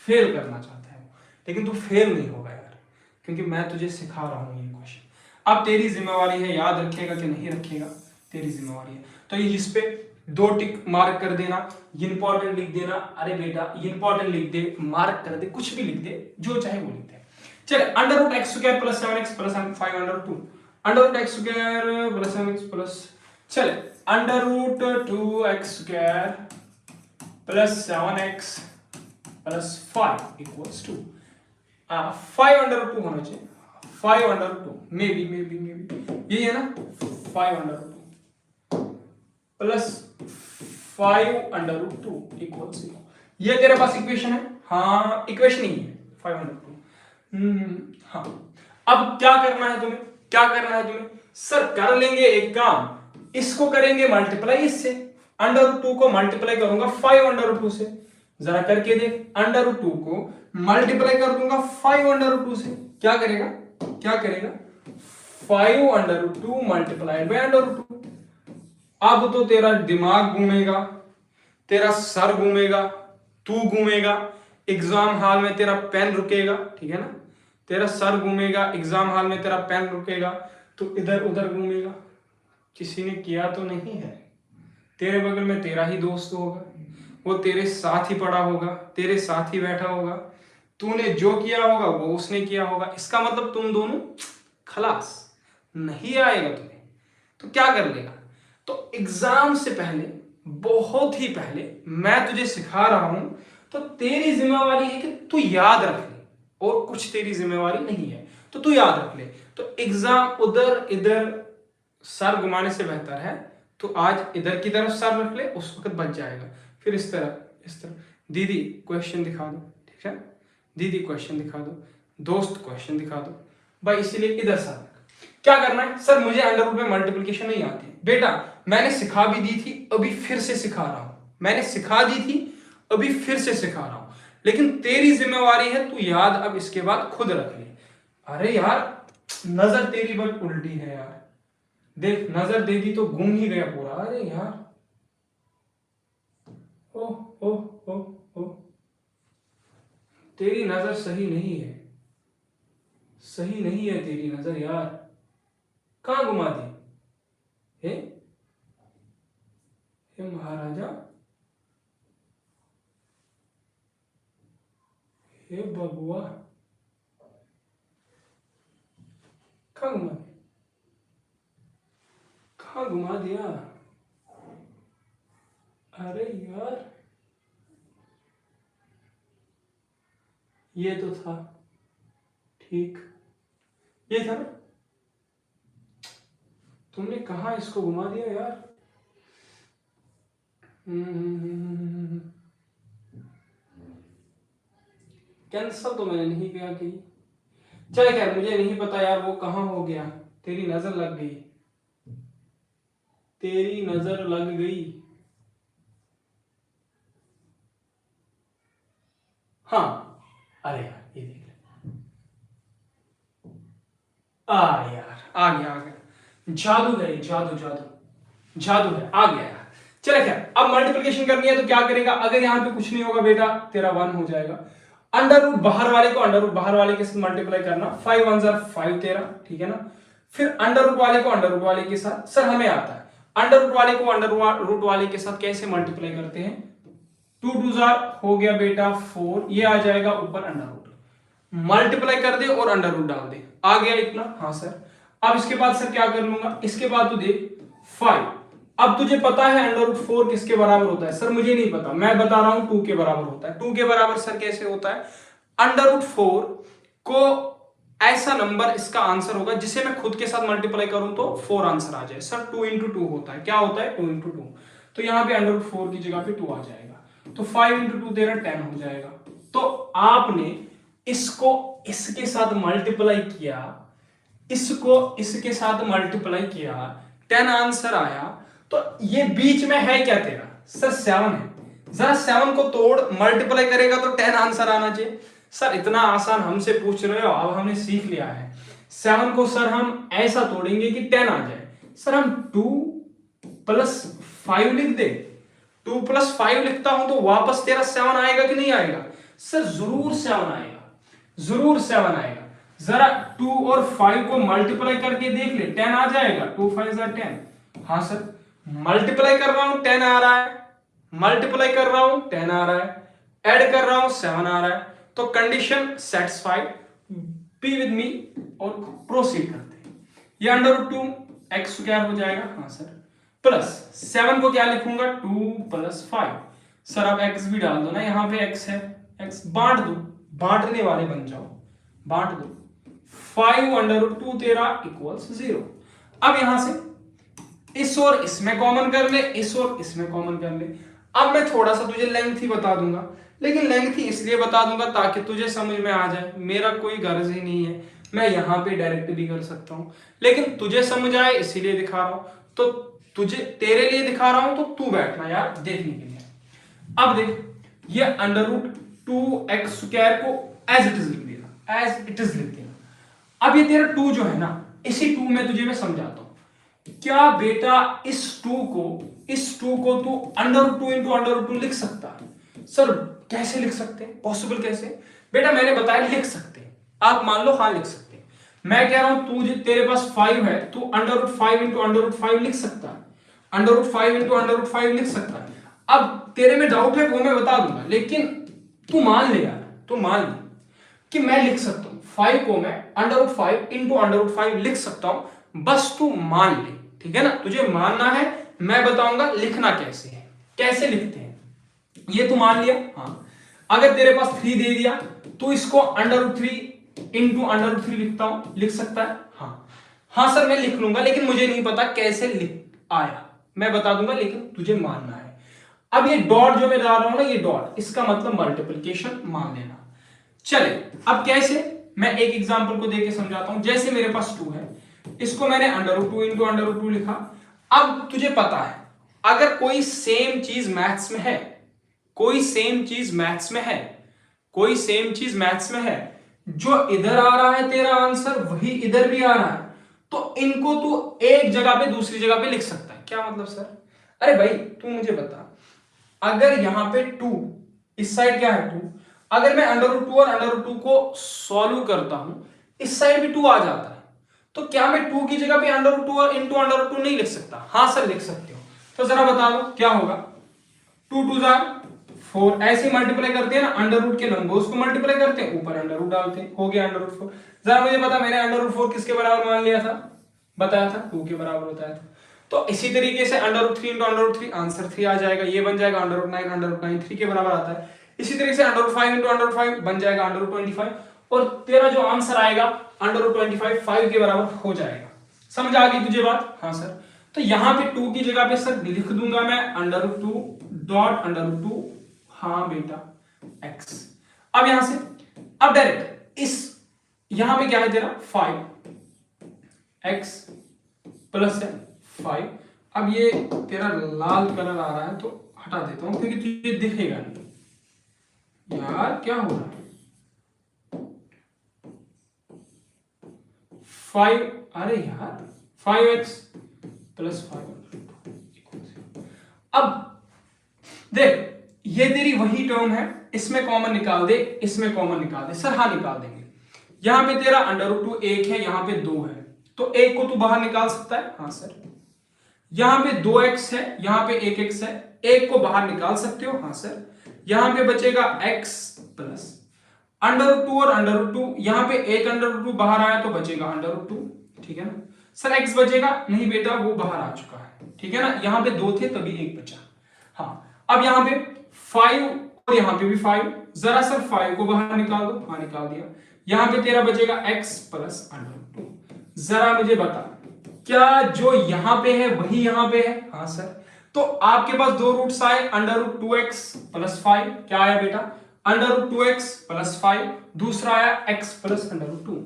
फेल करना चाहता है, लेकिन तू फेल नहीं होगा यार, क्योंकि मैं तुझे सिखा रहा हूं ये क्वेश्चन। अब तेरी जिम्मेवारी है, याद रखेगा कि नहीं रखेगा, तेरी जिम्मेवारी है। तो ये इस पे 2 टिक मार्क कर देना, इंपॉर्टेंट लिख देना, अरे बेटा इंपॉर्टेंट लिख दे, मार्क कर दे, कुछ भी लिख दे, जो चाहे वो लिख दे। चले under root x square plus 7x plus 5 under 2, under root x square plus 7x plus, चले under root 2x square plus 7x plus 5 equals 2, 5 under root 2 होना चाहिए, 5 अंडर रूट 2, मे बी यही है ना, 5 under root 2 plus 5 under root 2 equals 0। ये तेरे पास इक्वेशन है? हाँ इक्वेशन ही है 5 अंडर 2। हाँ अब क्या करना है तुम्हें, सर कर लेंगे एक काम, इसको करेंगे मल्टीप्लाई इससे, अंडर रूट 2 को मल्टीप्लाई करूंगा 5 अंडर रूट 2 से, जरा करके देख, अंडर रूट 2 को मल्टीप्लाई कर दूंगा 5 अंडर रूट 2 से, क्या करेगा 5 under root 2 multiplied by under root 2। अब तो तेरा दिमाग घूमेगा, तेरा सर घूमेगा, तू घूमेगा, एग्जाम हॉल में तेरा पेन रुकेगा, ठीक है ना, तेरा सर घूमेगा, एग्जाम हॉल में तेरा पेन रुकेगा, तो इधर उधर घूमेगा, किसी ने किया तो नहीं है, तेरे बगल में तेरा ही दोस्त होगा, वो तेरे साथ ही पढ़ा होगा, तेरे साथ ही बैठा होगा, तूने जो किया होगा वो उसने किया होगा, इसका मतलब तुम दोनों खलास, नहीं आएगा तुम्हें, तो क्या कर लेगा? तो एग्जाम से पहले, बहुत ही पहले मैं तुझे सिखा रहा हूं, तो तेरी जिम्मेवारी है कि तू याद रख ले, और कुछ तेरी जिम्मेवारी नहीं है, तो तू याद रख ले। तो एग्जाम उधर इधर सर घुमाने से बेहतर है तो आज इधर की तरफ सर रख ले, उस वक्त बच जाएगा। फिर इस तरह दीदी क्वेश्चन दिखा दो, ठीक है, दीदी क्वेश्चन दिखा दो, दोस्त क्वेश्चन दिखा दो भाई, इसीलिए इधर सर रख। क्या करना है? सर मुझे अंडर रूट में मल्टीप्लिकेशन नहीं आती। बेटा मैंने सिखा भी दी थी, अभी फिर से सिखा रहा हूं, मैंने सिखा दी थी, अभी फिर से सिखा रहा हूं, लेकिन तेरी जिम्मेवारी है, तू याद अब इसके बाद खुद रख ले। अरे यार नजर तेरी बट उल्टी है यार, देख नजर दे दी तो घूम ही गया पूरा। अरे यार ओ ओ ओ ओ, तेरी नजर सही नहीं है, सही नहीं है तेरी नजर यार, कहां घुमा दी? हे महाराजा, हे बबुआ, कहां घुमा दिया, कहां घुमा दिया? अरे यार ये तो था ठीक, ये था ना, तुमने कहा इसको घुमा दिया यार। कैंसल तो मैंने नहीं किया कहीं, चल खैर मुझे नहीं पता यार वो कहां हो गया, तेरी नजर लग गई, तेरी नजर लग गई। हाँ अरे यार ये देख ले, यार आ गया, जादू है, जादू जादू जादू है, आ गया यार। चले क्या, अब मल्टीप्लिकेशन करनी है तो क्या करेगा, अगर यहाँ पे कुछ नहीं होगा बेटा तेरा 1 हो जाएगा, अंडर रूट बाहर वाले को अंडर रूट बाहर वाले के साथ मल्टीप्लाई करना, 5 1 5 तेरा, ठीक है ना। फिर अंडर रूट वाले को अंडर रूट वाले के साथ, सर हमें आता है अंडर रूट वाले को अंडर रूट वाले के साथ कैसे मल्टीप्लाई करते हैं, 2 2 हो गया बेटा 4, ये आ जाएगा ऊपर अंडर रूट, मल्टीप्लाई कर दे और अंडर रूट डाल दे, आ गया इतना। हाँ सर, अब इसके बाद सर क्या कर लूंगा, इसके बाद तू देख 5, अब तुझे पता है अंडर रूट 4 किसके बराबर होता है, सर मुझे नहीं पता, मैं बता रहा हूं 2 के बराबर होता है। 2 के बराबर सर कैसे होता है, अंडर रूट 4 को ऐसा नंबर इसका आंसर होगा जिसे मैं खुद के साथ मल्टीप्लाई करूं तो 4 आंसर आ जाए, सर 2 इंटू 2 होता है, क्या होता है 2 इंटू 2, तो यहां पे अंडर रूट 4 की जगह पे 2 आ जाएगा, तो 5 इंटू 2 तेरा 10 हो जाएगा। तो आपने इसको इसके साथ मल्टीप्लाई किया, इसको इसके साथ मल्टीप्लाई किया, 10 आंसर आया, तो ये बीच में है क्या तेरा, सर 7 है, जरा 7 को तोड़, मल्टीप्लाई करेगा तो 10 आंसर आना चाहिए। सर इतना आसान हमसे पूछ रहे हो, अब हमने सीख लिया है, 7 को सर हम ऐसा तोड़ेंगे कि 10 आ जाए, सर हम 2 प्लस 5 लिख दे, 2 प्लस 5 लिखता हूं तो वापस तेरा 7 आएगा कि नहीं आएगा, सर जरूर 7 आएगा, जरूर 7 आएगा, जरा 2 और 5 को मल्टीप्लाई करके देख ले, 10 आ जाएगा, 2 5 10, हाँ सर मल्टीप्लाई कर रहा हूं 10 आ रहा है, मल्टीप्लाई कर रहा हूं 10 आ रहा है, ऐड कर रहा हूं 7 आ रहा है, तो condition satisfied, be with me और प्रोसीड करते हैं। ये अंडर रूट 2 एक्स स्क्वायर हो जाएगा, हाँ सर, प्लस 7 को क्या लिखूंगा 2 प्लस 5, सर आप एक्स भी डाल दो ना, यहां पे एक्स है, एक्स बांट दो, बांटने वाले बन जाओ, बांट दो, 5 अंडर रूट 2 तेरा इक्वल्स 0। अब यहां से इस और इसमें कॉमन कर ले, इस और इसमें कॉमन कर ले। अब मैं थोड़ा सा तुझे लेंथी बता दूंगा, लेकिन लेंथी इसलिए बता दूंगा ताकि तुझे समझ में आ जाए, मेरा कोई गर्ज ही नहीं है, मैं यहां पे डायरेक्ट भी कर सकता हूं, लेकिन तुझे समझ आए इसीलिए दिखा रहा हूं, तो तुझे तेरे लिए दिखा रहा हूं, तो तू बैठना यार देखने के लिए। अब देख ये अंडर रूट 2x स्क्वायर को एज इट इज लिख दिया, एज इट इज लिख दिया। अब ये तेरा 2 जो है ना, इसी 2 में तुझे मैं समझाता हूं, क्या बेटा इस 2 को तू under root 2 into under root 2 लिख सकता है, सर कैसे लिख सकते हैं, पॉसिबल कैसे, बेटा मैंने बताया लिख सकते हैं, आप मान लो हाँ लिख सकते हैं, मैं कह रहा हूं तू तेरे पास 5 है, तू under root 5 into under root 5 लिख सकता है, under root 5 into under root 5 लिख सकता है। अब तेरे में डाउट है वो मैं बता दूंगा, लेकिन तू मान ले यार, तू मान ले कि मैं लिख सकता हूं 5 को मैं under root 5 into under root 5 लिख सकता हूं, बस तू मान ले, ठीक है ना, तुझे मानना है, मैं बताऊंगा लिखना कैसे है, कैसे लिखते हैं, ये तू मान लिया। हाँ अगर तेरे पास 3 दे दिया तो इसको under root 3 into under root 3 लिख सकता है, हाँ हाँ सर मैं लिख लूंगा, लेकिन मुझे नहीं पता कैसे लिख आया, मैं बता दूंगा, लेकिन तुझे मानना है। अब ये डॉट जो मैं डाल रहा हूं ना, ये डॉट इसका मतलब मल्टीप्लिकेशन मान लेना। चले अब कैसे, मैं एक एग्जांपल को देके समझाता हूं, जैसे मेरे पास 2 है, इसको मैंने under root 2 into under root 2 लिखा। अब तुझे पता है अगर कोई सेम चीज मैथ्स में है, कोई सेम चीज मैथ्स में है, कोई सेम चीज मैथ्स में है, जो इधर आ रहा है तेरा आंसर वही इधर भी आ रहा है, तो इनको तू एक जगह पे दूसरी जगह पे लिख सकता है। क्या मतलब सर? अरे भाई तू मुझे बता, अगर यहां पे 2, इस साइड क्या है 2, अगर मैं √2 और √2 को सॉल्व करता हूं, इस साइड भी 2 आ जाता है, तो क्या मैं 2 की जगह पे √2 और इंटू √2 नहीं लिख सकता? हाँ सर लिख सकते हो। तो जरा बता दो क्या होगा। 2 2 4, ऐसे मल्टीप्लाई करते हैं ना, अंडर रूट के नंबर्स को मल्टीप्लाई करते हैं, ऊपर अंडर रूट डालते हैं, हो गया √4। जरा मुझे बता, मैंने √4 किसके बराबर मान लिया था? बताया था 2 के बराबर होता है। तो इसी तरीके से √3 इंटू √3 आंसर 3 आ जाएगा, ये बन जाएगा √9 3 के बराबर आता है। इसी तरीके से √5 इंटू √5 बन जाएगा √25, और तेरा जो आंसर आएगा √25 5 के बराबर हो जाएगा। समझ आ गई तुझे बात? हाँ सर। तो यहां पे 2 की जगह पे सर लिख दूंगा मैं √2 डॉट √2, हाँ बेटा x। अब यहां से अब डायरेक्ट इस यहां पे क्या है तेरा 5x प्लस है 5। अब ये तेरा लाल कलर आ रहा है तो हटा देता हूं क्योंकि तुझे दिखेगा नहीं। यार क्या हो रहा है? 5, अरे यार 5x प्लस 5। अब देख, ये तेरी वही टर्म है, इसमें कॉमन निकाल दे, इसमें कॉमन निकाल दे। सर हाँ निकाल देंगे। यहां पे तेरा √2 1 है, यहां पे 2 है, तो 1 को तू बाहर निकाल सकता है? हाँ सर। यहां पे 2x है, यहां पे 1x है, 1 को बाहर निकाल सकते हो? हाँ सर। यहां पे बचेगा x प्लस √2 और √2, यहां पे एक √2 बाहर आया तो बचेगा √2, ठीक है ना सर। x बचेगा नहीं बेटा, वो बाहर आ चुका है, ठीक है ना। यहां पे 2 थे तभी 1 बचा। हाँ अब यहां पे 5 और यहां पे भी 5, जरा सर 5 को बाहर निकाल दो, हाँ निकाल दिया। यहां पे तेरा बचेगा x प्लस √2। जरा मुझे बता, क्या जो यहां पे है वही यहां पे है? हाँ सर। तो आपके पास दो रूट्स आए, √2x प्लस 5, क्या आया बेटा? √2x प्लस 5, दूसरा आया x प्लस √2,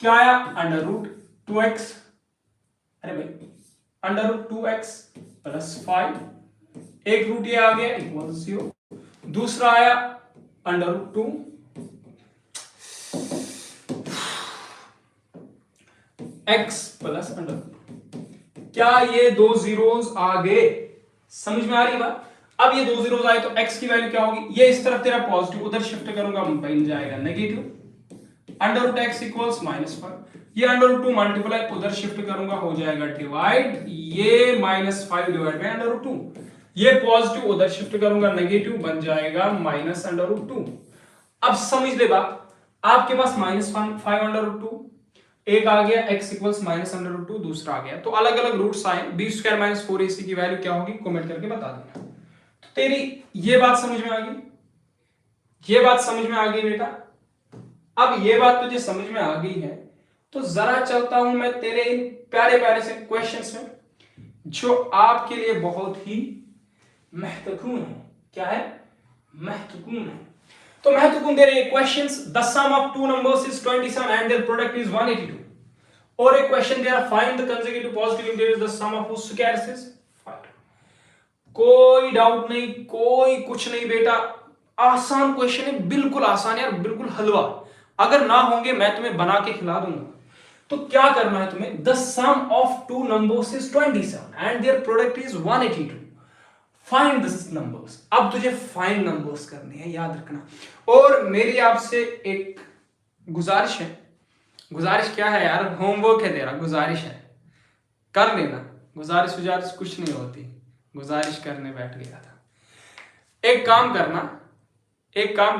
क्या आया? √2x, अरे भाई √2x प्लस 5, एक रूट ये आ गया इक्वल 0, दूसरा आया √2 x प्लस √2। क्या ये दो जीरोस आ गए? समझ में आ रही बात? अब ये दो जीरोस आए तो x की वैल्यू क्या होगी? ये इस तरफ तेरा पॉजिटिव, उधर शिफ्ट करूंगा बन जाएगा नेगेटिव, √x इक्वल्स -5। ये √2 मल्टीप्लाई उधर शिफ्ट करूंगा हो जाएगा डिवाइड, ये -5 डिवाइड बाय √2, ये पॉजिटिव उधर शिफ्ट करूंगा नेगेटिव बन जाएगा -√2। अब समझ ले बात, आपके पास -5 √2, एक आ गया x इक्वल्स -√2, दूसरा आ गया, तो अलग अलग रूट्स आए। b² - 4ac की वैल्यू क्या होगी कमेंट करके बता देना। तो तेरी ये बात समझ में आ गई? ये बात समझ में आ गई बेटा? अब ये बात तुझे समझ में आ गई है तो जरा चलता हूं मैं तेरे इन प्यारे प्यारे से क्वेश्चंस में, जो आपके लिए बहुत ही महत्वपूर्ण है। क्या है? महत्वपूर्ण है। तो महत्वपूर्ण दे रहे questions, the sum of two numbers is 27 and their product is 182। और एक क्वेश्चन दे रहा, find the consecutive positive integers, the sum of whose squares is 5। कोई डाउट नहीं, कोई कुछ नहीं बेटा, आसान क्वेश्चन है, बिल्कुल आसान यार, बिल्कुल हलवा। अगर ना होंगे मैं तुम्हें बना के खिला दूंगा। तो क्या करना है तुम्हें? The sum of two numbers is 27 and their product is 182। Find this numbers. अब तुझे फाइंड नंबर्स करने हैं, याद रखना। और मेरी आपसे एक गुजारिश है। गुजारिश क्या है यार, होमवर्क है तेरा, गुजारिश है, कर लेना। गुजारिश गुजारिश कुछ नहीं होती, गुजारिश करने बैठ गया था। एक काम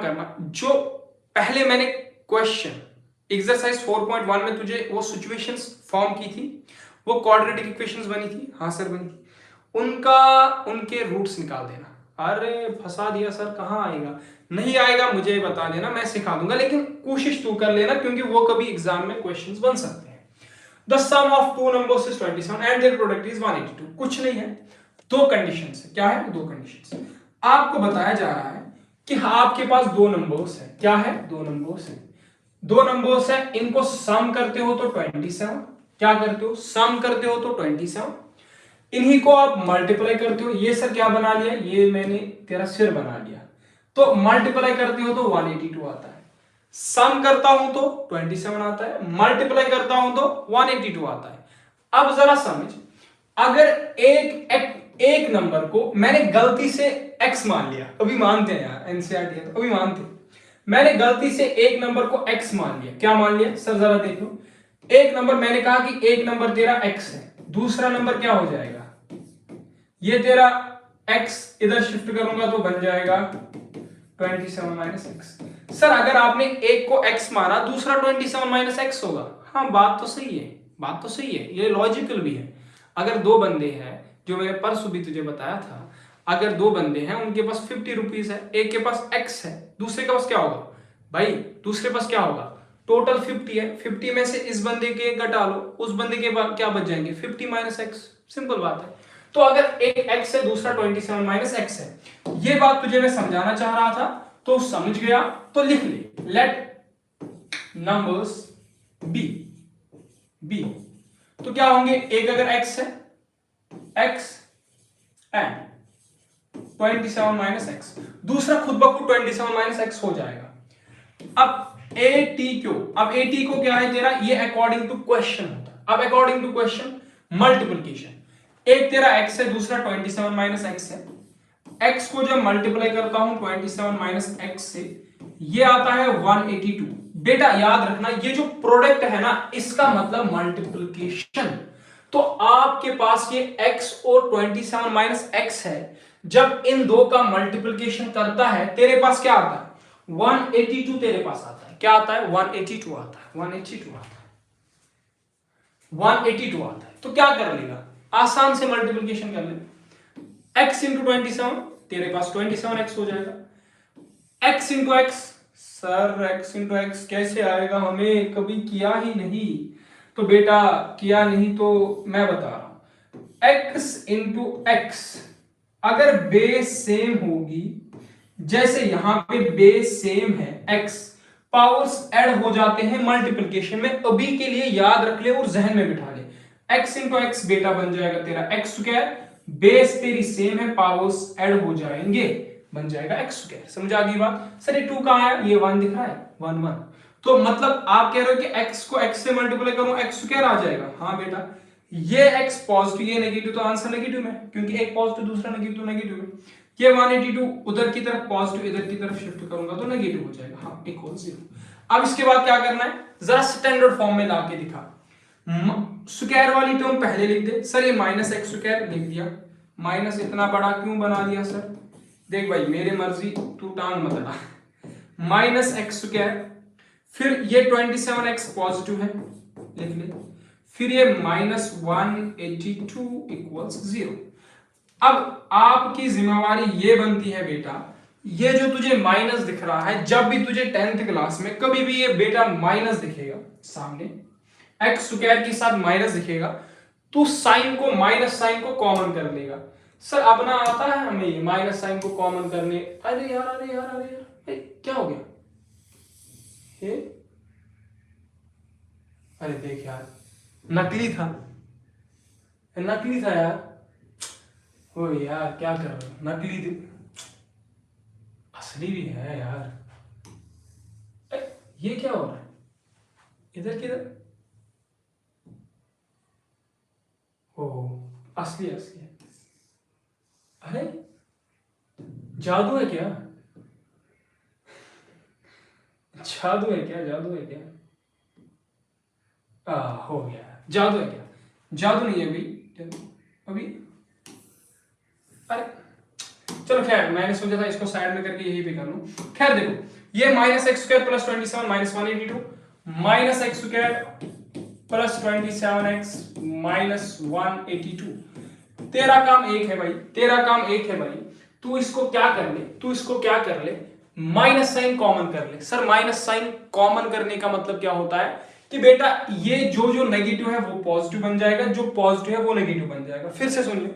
करना, जो पहले मैंने क्वेश्चन एक्सरसाइज 4.1 में तुझे वो सिचुएशंस फॉर्म की थी, वो क्वाड्रेटिक इक्वेशंस बनी थी, हाँ सर बनी थी, उनके रूट्स निकाल देना। अरे फंसा दिया सर, कहाँ आएगा? नहीं आएगा मुझे बता देना, मैं सिखा दूंगा, लेकिन कोशिश तू कर लेना क्योंकि वो कभी एग्जाम में क्वेश्चंस बन सकते हैं। The sum of two numbers is 27 and their product is 182। कुछ नहीं है, दो कंडीशंस है। क्या है? दो कंडीशंस। आपको बताया जा रहा है कि आपके पास दो नंबर्स है। क्या है? दो नंबर्स है। दो नंबर्स है, इनको सम करते हो तो 27। क्या करते हो? सम करते हो तो 27। इन्हीं को आप मल्टीप्लाई करते हो। ये सर क्या बना लिया? ये मैंने तेरा सिर बना लिया। तो मल्टीप्लाई करते हो तो 182 आता है, सम करता हूं तो 27 आता है, मल्टीप्लाई करता हूं तो 182 आता है। अब जरा समझ, अगर एक नंबर को मैंने गलती से x मान लिया, अभी मानते हैं यार, एनसीईआरटी है तो अभी मानते हैं, मैंने गलती से एक नंबर को x मान लिया। क्या मान लिया सर, जरा देख लो। एक नंबर, मैंने कहा कि एक नंबर तेरा x है, दूसरा नंबर क्या हो जाएगा, ये तेरा x, इधर शिफ्ट करूंगा तो बन जाएगा 27 माइनस एक्स। सर अगर आपने एक को x माना, दूसरा 27 माइनस एक्स होगा। हाँ बात तो सही है, बात तो सही है, ये लॉजिकल भी है। अगर दो बंदे हैं, जो मैंने परसों भी तुझे बताया था, अगर दो बंदे हैं, उनके पास 50 रुपीज है, एक के पास x है, दूसरे के पास क्या होगा भाई, दूसरे पास क्या होगा, टोटल 50 है, 50 में से इस बंदे के घटा लो, उस बंदे के बाद क्या बच जाएंगे, 50 माइनस एक्स। सिंपल बात है। तो अगर एक x है, दूसरा 27 माइनस एक्स है, ये बात तुझे मैं समझाना चाह रहा था, तो समझ गया तो लिख ले, लेट नंबर्स बी। तो क्या होंगे, एक अगर x है, x एंड 27 माइनस एक्स, दूसरा खुद ब खुद 27 माइनस एक्स हो जाएगा। अब अब AT को क्या है तेरा, ये अकॉर्डिंग टू क्वेश्चन होता है। अब अकॉर्डिंग टू क्वेश्चन मल्टीप्लिकेशन, एक तेरा x है, दूसरा 27 माइनस एक्स है, x को जब मल्टीप्लाई करता हूं 27 माइनस एक्स से, ये आता है 182। बेटा याद रखना, ये जो प्रोडक्ट है ना, इसका मतलब मल्टीप्लिकेशन। तो आपके पास ये x और 27 माइनस एक्स है, जब इन दो का मल्टीप्लिकेशन करता है, तेरे पास क्या आता है, 182 तेरे पास आता है। क्या आता है, 182 आता है, 182 आता है, 182 आता है। तो क्या कर लेगा, आसान से मल्टीप्लिकेशन कर ले, x इंटू 27, तेरे पास 27x हो जाएगा, x into x. Sir x into x कैसे आएगा, हमें कभी किया ही नहीं। तो बेटा किया नहीं तो मैं बता रहा हूं, x इंटू एक्स अगर बेस सेम होगी, जैसे यहां पे बेस सेम है, x पावर्स ऐड हो जाते हैं मल्टीप्लिकेशन में, अभी के लिए याद रख ले और जहन में बिठा ले, x इंटू एक्स बेटा बन जाएगा तेरा एक्स स्क्वायर, बेस तेरी सेम है, पावर्स ऐड हो जाएंगे, बन जाएगा एक्स स्क्वायर। समझ आ गई बात। सर ये 2 कहां है, ये 1 दिख रहा है, 1 1। तो मतलब आप कह रहे हो कि x को x से मल्टीप्लाई करूं, एक्स स्क्वायर आ जाएगा। हाँ बेटा, ये x पॉजिटिव, ये नेगेटिव, तो आंसर नेगेटिव में, क्योंकि एक पॉजिटिव दूसरा नेगेटिव, नेगेटिव में। ये 182 उधर की तरफ पॉजिटिव, इधर की तरफ शिफ्ट करूंगा तो नेगेटिव हो जाएगा। हाँ, इक्वल 0। अब इसके बाद क्या करना है, जरा स्टैंडर्ड फॉर्म में लाके दिखा। स्क्वायर वाली टर्म पहले लिख दे। सर ये माइनस एक्स स्क्वायर लिख दिया, माइनस इतना बड़ा क्यों बना दिया सर, देख भाई मेरे मर्जी, तू टांग मत अड़ा। माइनस एक्स स्क्वायर, फिर ये 27x पॉजिटिव है, लिख ले, फिर ये माइनस 182 इक्वल्स 0। अब आपकी जिम्मेवारी ये बनती है बेटा, ये जो तुझे माइनस दिख रहा है, जब भी तुझे 10th क्लास में कभी भी ये बेटा माइनस दिखेगा सामने, एक्स स्क्वायर के साथ माइनस दिखेगा, तू साइन को, माइनस साइन को कॉमन कर लेगा। सर अपना आता है हमें ये माइनस साइन को कॉमन करने। अरे यार अरे यार अरे यार, क्या हो गया ये, अरे देख यार, नकली था, नकली था यार। ओ यार क्या कर रहे हो, नकली असली भी है यार। ये क्या हो रहा है, इधर किधर, ओ असली असली है। अरे जादू है क्या, जादू है क्या, जादू है क्या, हो गया, जादू है क्या, जादू नहीं है अभी अरे चलो खैर, मैंने सोचा था इसको साइड में करके यही भी कर लूं। खैर देखो, ये minus x square plus 27 minus 182, minus x square plus 27x minus 182। तेरा काम एक है भाई, तेरा काम एक है भाई, तू इसको क्या कर ले, तू इसको क्या कर ले, माइनस साइन कॉमन कर ले। सर माइनस साइन कॉमन करने का मतलब क्या होता है कि बेटा ये जो नेगेटिव है वो पॉजिटिव बन जाएगा, जो पॉजिटिव है वो नेगेटिव बन जाएगा। फिर से सुन ले,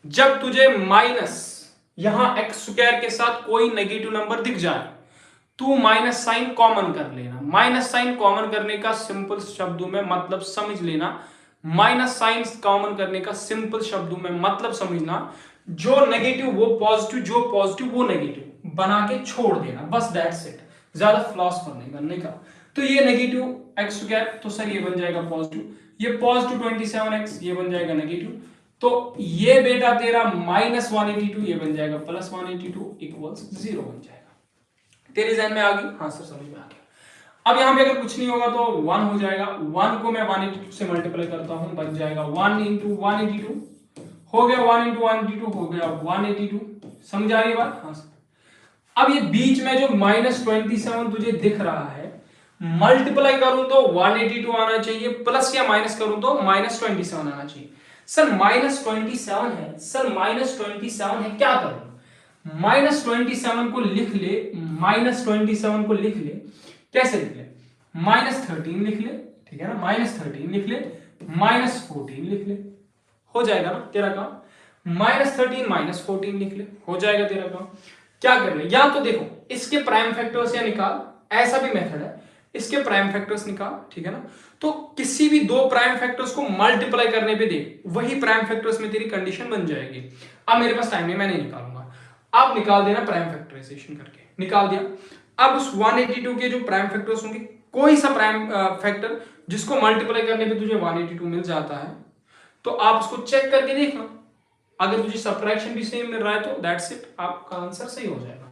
जब तुझे माइनस यहां एक्स स्क्वायर के साथ कोई नेगेटिव नंबर दिख जाए, तू माइनस साइन कॉमन कर लेना। माइनस साइन कॉमन करने का सिंपल शब्दों में मतलब समझ लेना, माइनस साइन कॉमन करने का सिंपल शब्दों में मतलब समझना, जो नेगेटिव वो पॉजिटिव, जो पॉजिटिव वो नेगेटिव। बना के छोड़ देना, बस दैट्स इट, ज्यादा फिलॉसफर नहीं बनने का। तो ये नेगेटिव एक्स स्क्वायर, तो सर ये बन जाएगा पॉजिटिव, ये पॉजिटिव 27x ये बन जाएगा नेगेटिव, तो ये बेटा तेरा -182 ये बन जाएगा +182 इक्वल्स 0 बन जाएगा। तेरे ध्यान में आ गई? हाँ सर समझ में आ गया। अब यहाँ पे अगर कुछ नहीं होगा तो 1 हो जाएगा, 1 को मैं 182 से मल्टीप्लाई करता हूं, बन जाएगा 1 × 182 हो गया, 1 × 182 हो गया 182। समझ आ रही बात? हाँ सर। अब ये बीच में जो -27 तुझे दिख रहा है, मल्टीप्लाई करूं तो 182 आना चाहिए, प्लस या माइनस करूं तो -27 आना चाहिए। सर -27 है, सर -27 है, क्या करूं? -27 को लिख ले, -27 को लिख ले, कैसे लिख ले? -13 लिख ले, ठीक है ना, -13 लिख ले, -14 लिख ले, हो जाएगा ना तेरा काम। -13 -14 लिख ले, हो जाएगा तेरा काम। क्या कर ले, या तो देखो इसके प्राइम फैक्टर्स या निकाल, ऐसा भी मेथड है, इसके प्राइम फैक्टर्स निकाल, ठीक है ना। तो किसी भी दो प्राइम फैक्टर्स को मल्टीप्लाई करने पे दे, वही प्राइम फैक्टर्स में तेरी कंडीशन बन जाएगी। अब मेरे पास टाइम नहीं, मैं नहीं निकालूंगा, आप निकाल देना प्राइम फैक्टराइजेशन करके। निकाल दिया। अब उस 182 के जो प्राइम फैक्टर्स होंगे, कोई सा प्राइम फैक्टर जिसको मल्टीप्लाई करने पे तुझे 182 मिल जाता है, तो आप उसको चेक करके देखना, अगर तुझे सबट्रैक्शन भी सेम मिल रहा है तो दैट्स इट, आपका आंसर सही हो जाएगा।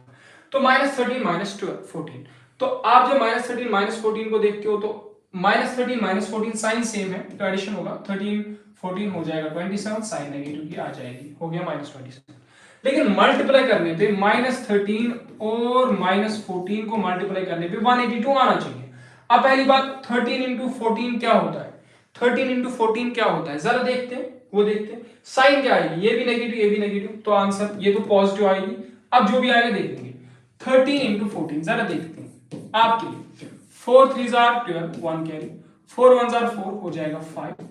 तो -13 -14, तो आप जब -13 -14 को देखते हो तो -13 -14 साइन सेम है, तो एडिशन होगा, 13 14 हो जाएगा 27, साइन नेगेटिव की आ जाएगी, हो गया -27। लेकिन मल्टीप्लाई करने पे -13 और -14 को मल्टीप्लाई करने पे 182 आना चाहिए। अब पहली बात 13 × 14 क्या होता है, 13 × 14 क्या होता है, जरा देखते हैं, वो देखते हैं। साइन क्या आएगी, ये भी नेगेटिव ये भी नेगेटिव, तो आंसर ये तो पॉजिटिव आएगी। अब जो भी आएगा देख लेंगे। 13 × 14 जरा देखते हैं आपके लिए। 4 3s are 12, 1 carry, 4 1s are 4 हो जाएगा 5,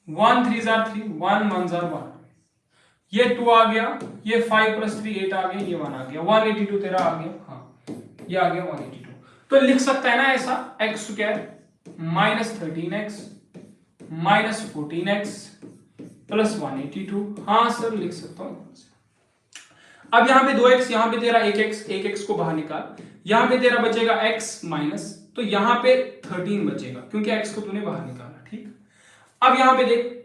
1 3s are 3, 1 1s are 1, ये 2 आ गया, ये 5 + 3 8 आ गया, ये 1 आ गया, 182 तेरा आ गया। हाँ ये आ गया 182। तो लिख सकता है ना ऐसा, x² -13x -14x + 182। हाँ सर लिख सकता हूं। अब यहां पे 2x, यहां पे तेरा 1x को बाहर निकाल, यहां पे तेरा बचेगा x माइनस, तो यहां पे 13 बचेगा क्योंकि x को तूने बाहर निकाला, ठीक। अब यहां पे देख,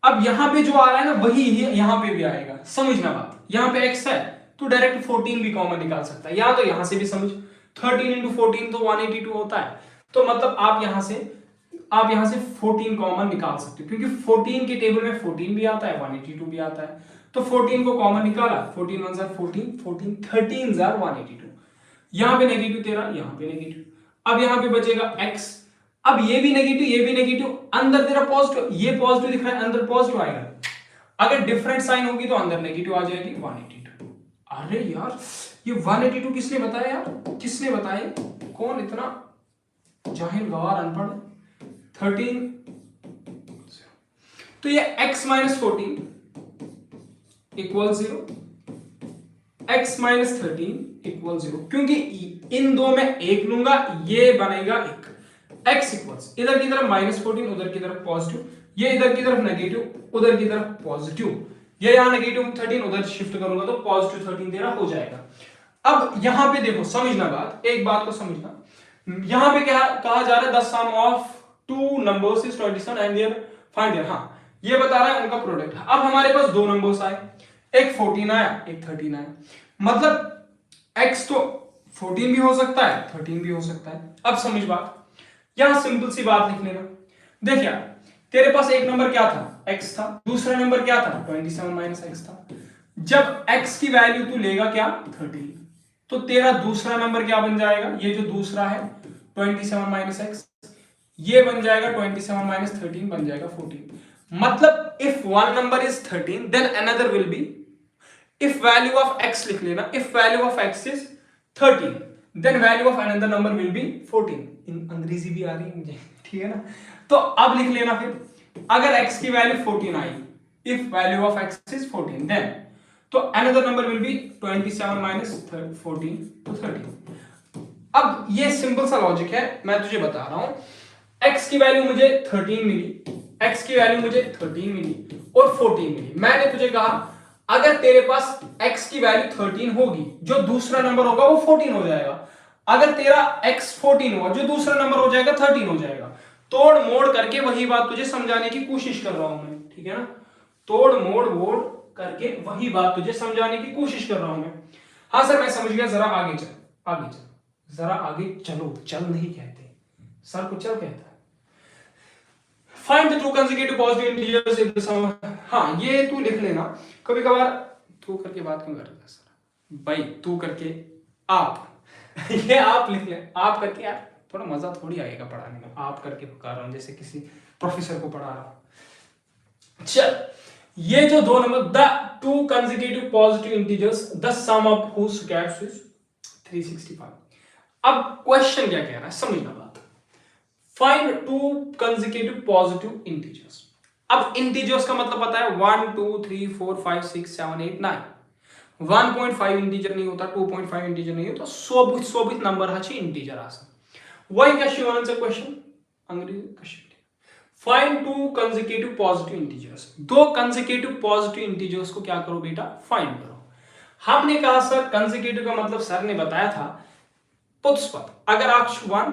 अब यहां पे जो आ रहा है ना वही यहां पे भी आएगा, समझना बात। यहां पे x है तो डायरेक्ट 14 भी कॉमन निकाल सकता है, या तो यहां से भी समझ, 13 × 14 तो 182 होता है, तो मतलब आप यहां से 14 कॉमन निकाल सकते हो, क्योंकि 14 के टेबल में 14 भी आता है 182 भी आता है, तो 14 को कॉमन निकाला, 14 1s are 14, 14 13s are 182, यहां पे नेगेटिव तेरा, यहां पे नेगेटिव। अब यहां पे बचेगा x, अब ये भी नेगेटिव ये भी नेगेटिव, अंदर तेरा पॉजिटिव, ये पॉजिटिव दिख रहा है, अंदर पॉजिटिव आएगा। अगर डिफरेंट साइन होगी तो अंदर नेगेटिव आ जाएगी 182। अरे यार ये 182 किसने बताया यार, किसने बताया, कौन इतना जाहिल गवार अनपढ़। 13, तो ये x - 14 = 0, x - 13 = 0, क्योंकि इन दो में एक लूंगा, ये बनेगा 1। x इक्वल्स इधर की तरफ -14 उधर की तरफ पॉजिटिव, ये इधर की तरफ नेगेटिव उधर की तरफ पॉजिटिव, ये यहां नेगेटिव 13 उधर शिफ्ट करूंगा तो पॉजिटिव 13 तेरा हो जाएगा। अब यहां पे देखो, समझना बात, एक बात को समझना, यहां पे क्या कहा जा रहा है, the sum of two numbers is 27 and their find their, हाँ ये बता रहा है उनका प्रोडक्ट। अब हमारे पास दो नंबर्स आए, एक 14 आया एक 13 आया, मतलब x तो 14 भी हो सकता है 13 भी हो सकता है। अब समझ बात, यहां सिंपल सी बात लिख लेना। देख यार तेरे पास एक नंबर क्या था, x था, दूसरा नंबर क्या था 27 - x था। जब x की वैल्यू तू लेगा क्या 13, तो तेरा दूसरा नंबर क्या बन जाएगा, ये जो दूसरा है 27 - x, ये बन जाएगा 27 - 13 बन जाएगा 14। मतलब if one number is 13 then another will be, if value of x लिख लेना, if value of x is 13 then value of another number will be 14। इन अंग्रेजी भी आ रही है मुझे, ठीक है ना। तो अब लिख लेना फिर, अगर x की वैल्यू 14 आई, if value of x is 14 then, तो अनदर नंबर विल बी 27 - 14 तो 13। अब ये सिंपल सा लॉजिक है, मैं तुझे बता रहा हूं, x की वैल्यू मुझे 13 मिली, x की वैल्यू मुझे 13 मिली और 14 मिली। मैंने तुझे कहा अगर तेरे पास x की वैल्यू 13 होगी, जो दूसरा नंबर होगा वो 14 हो जाएगा। अगर तेरा x 14 हुआ, जो दूसरा नंबर हो जाएगा 13 हो जाएगा। तोड़ मोड़ करके वही बात तुझे समझाने की कोशिश कर रहा हूं मैं, ठीक है ना। तोड़ मोड़ वोड़ करके वही बात तुझे समझाने की कोशिश कर रहा हूं मैं। हाँ सर मैं समझ गया, जरा आगे चल, आगे चल, जरा आगे चलो। चल नहीं कहते सर को, चल कहता है। Find the two consecutive positive integers if the sum. हाँ ये तू लिख लेना, कभी कभार तू करके बात क्यों कर रहा है सर भाई, तू करके आप ये आप लिख ले, आप करके यार थोड़ा मजा थोड़ी आएगा पढ़ाने में। आप करके पुकार रहा हूं जैसे किसी प्रोफेसर को पढ़ा रहा हूं। चल, ये जो दो number, the two consecutive positive integers the sum of whose squares is 365। अब क्वेश्चन क्या कह रहा है, समझना बात। Find two consecutive positive integers. अब इंटीजर्स का मतलब पता है 1 2 3 4 5 6 7 8 9। 1.5 इंटीजर नहीं होता, 2.5 इंटीजर नहीं होता, 24 नंबर है इंटीजर आसन। वही क्वेश्चन आंसर क्वेश्चन अंग्रेजी question. Find two consecutive positive integers. दो कंसेक्यूटिव पॉजिटिव इंटीजर्स को क्या करो बेटा, फाइंड करो। हमने कहा सर कंसेक्यूटिव का मतलब सर ने बताया था पुष्पत, अगर अक्ष 1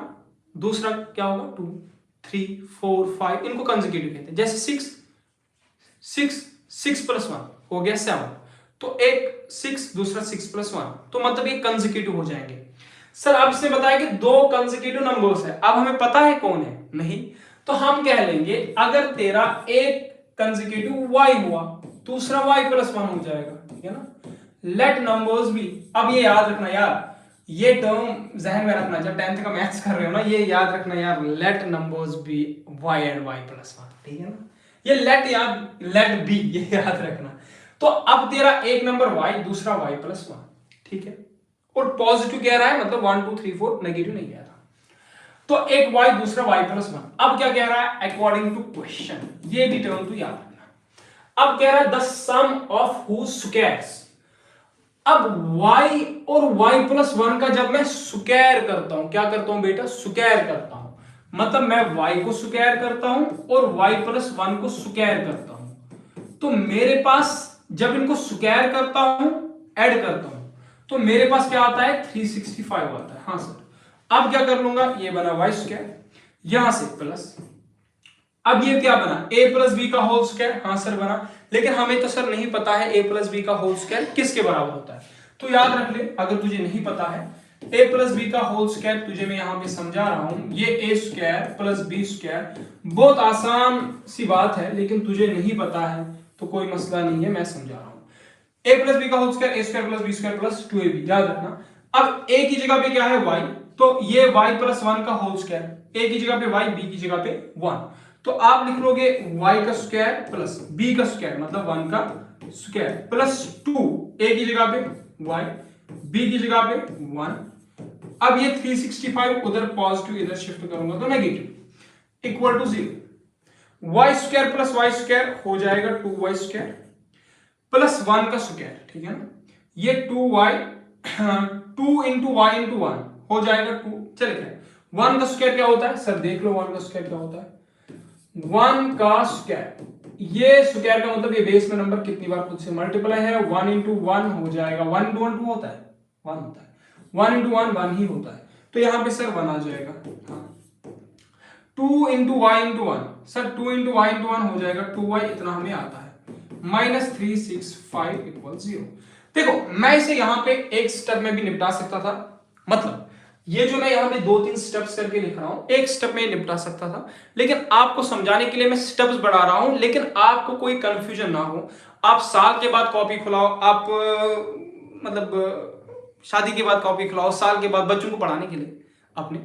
दूसरा क्या होगा 2 3 4 5, इनको कंसेक्यूटिव कहते हैं। जैसे 6 + 1 हो गया 7, तो एक 6 दूसरा 6 + 1, तो मतलब ये कंसेक्यूटिव हो जाएंगे। सर अब इसने बताया कि दो कंसेक्यूटिव नंबर्स है, अब हमें पता है कौन है नहीं, तो हम कह लेंगे अगर तेरा एक कंसेक्यूटिव y हुआ, दूसरा y + 1 हो जाएगा, ठीक है ना। लेट नंबर्स बी, अब ये याद रखना यार, ये टर्म जहन में रखना, जब 10th का मैथ्स कर रहे हो ना, ये याद रखना यार, let numbers be y and y + 1, ठीक है ना। ये लेट याद, लेट बी ये याद रखना। तो अब तेरा एक नंबर y, दूसरा y + 1, ठीक है, और पॉजिटिव कह रहा है मतलब 1 2 3 4, नेगेटिव नहीं कह रहा। तो एक y दूसरा y + 1। अब क्या कह रहा है, अकॉर्डिंग टू क्वेश्चन, ये भी टर्म तू याद रखना। अब कह रहा है the sum of whose squares. अब y और y + 1 का जब मैं स्क्वायर करता हूं, क्या करता हूं बेटा, स्क्वायर करता हूं, मतलब मैं y को स्क्वायर करता हूं और y + 1 को स्क्वायर करता हूं, तो मेरे पास जब इनको स्क्वायर करता हूं, ऐड करता हूं, तो मेरे पास क्या आता है 365 आता है। हाँ सर, अब क्या कर लूंगा, ये बना y², यहां से प्लस, अब ये क्या बना a + b का होल स्क्वायर। हाँ सर बना, लेकिन हमें तो सर नहीं पता है a + b का होल स्क्वायर किसके बराबर होता है, तो याद रख ले अगर तुझे नहीं पता है a + b का होल स्क्वायर, तुझे मैं यहां पे समझा रहा हूं, ये a² + b², बहुत आसान सी बात है, लेकिन तुझे नहीं पता है तो कोई मसला नहीं है, मैं समझा रहा हूं। a + b का whole square a² + b² + 2ab, याद रखना। अब a की जगह पे क्या है y, तो ये y + 1 का होल स्क्वायर, a की जगह पे y, b की जगह पे 1, तो आप लिख लोगे y का स्क्वायर प्लस b का स्क्वायर, मतलब 1 का स्क्वायर प्लस 2, a की जगह पे y, b की जगह पे 1। अब ये 365 उधर पॉजिटिव, इधर शिफ्ट करूंगा तो negative, equal to 0। y² + y² हो जाएगा 2y² प्लस 1 का स्क्वायर, ठीक है ना। ये 2y 2 × y × 1 हो जाएगा 2। चलिए 1 का स्क्वायर क्या होता है सर, देख लो 1 का स्क्वायर क्या होता है, 1 का स्क्वायर, ये स्क्वायर का मतलब ये बेस में नंबर कितनी बार खुद से मल्टीप्लाई है, 1 × 1 हो जाएगा, 1 × 1 2 होता है, 1 होता है, 1 × 1 1 ही होता है, तो यहां पे सर 1 आ जाएगा। हाँ 2 × y × 1, सर 2 × y × 1 हो जाएगा 2y, इतना हमें आता है, -365 = 0। देखो मैं इसे यहां पे एक स्टेप में भी निपटा सकता था, मतलब ये जो मैं यहां पे 2-3 स्टेप्स करके लिख रहा हूं, एक स्टेप में निपटा सकता था, लेकिन आपको समझाने के लिए मैं स्टेप्स बढ़ा रहा हूं, लेकिन आपको कोई कंफ्यूजन ना हो। आप साल के बाद कॉपी खुलाओ, आप मतलब शादी के बाद कॉपी खुलाओ, साल के बाद बच्चों को पढ़ाने के लिए अपने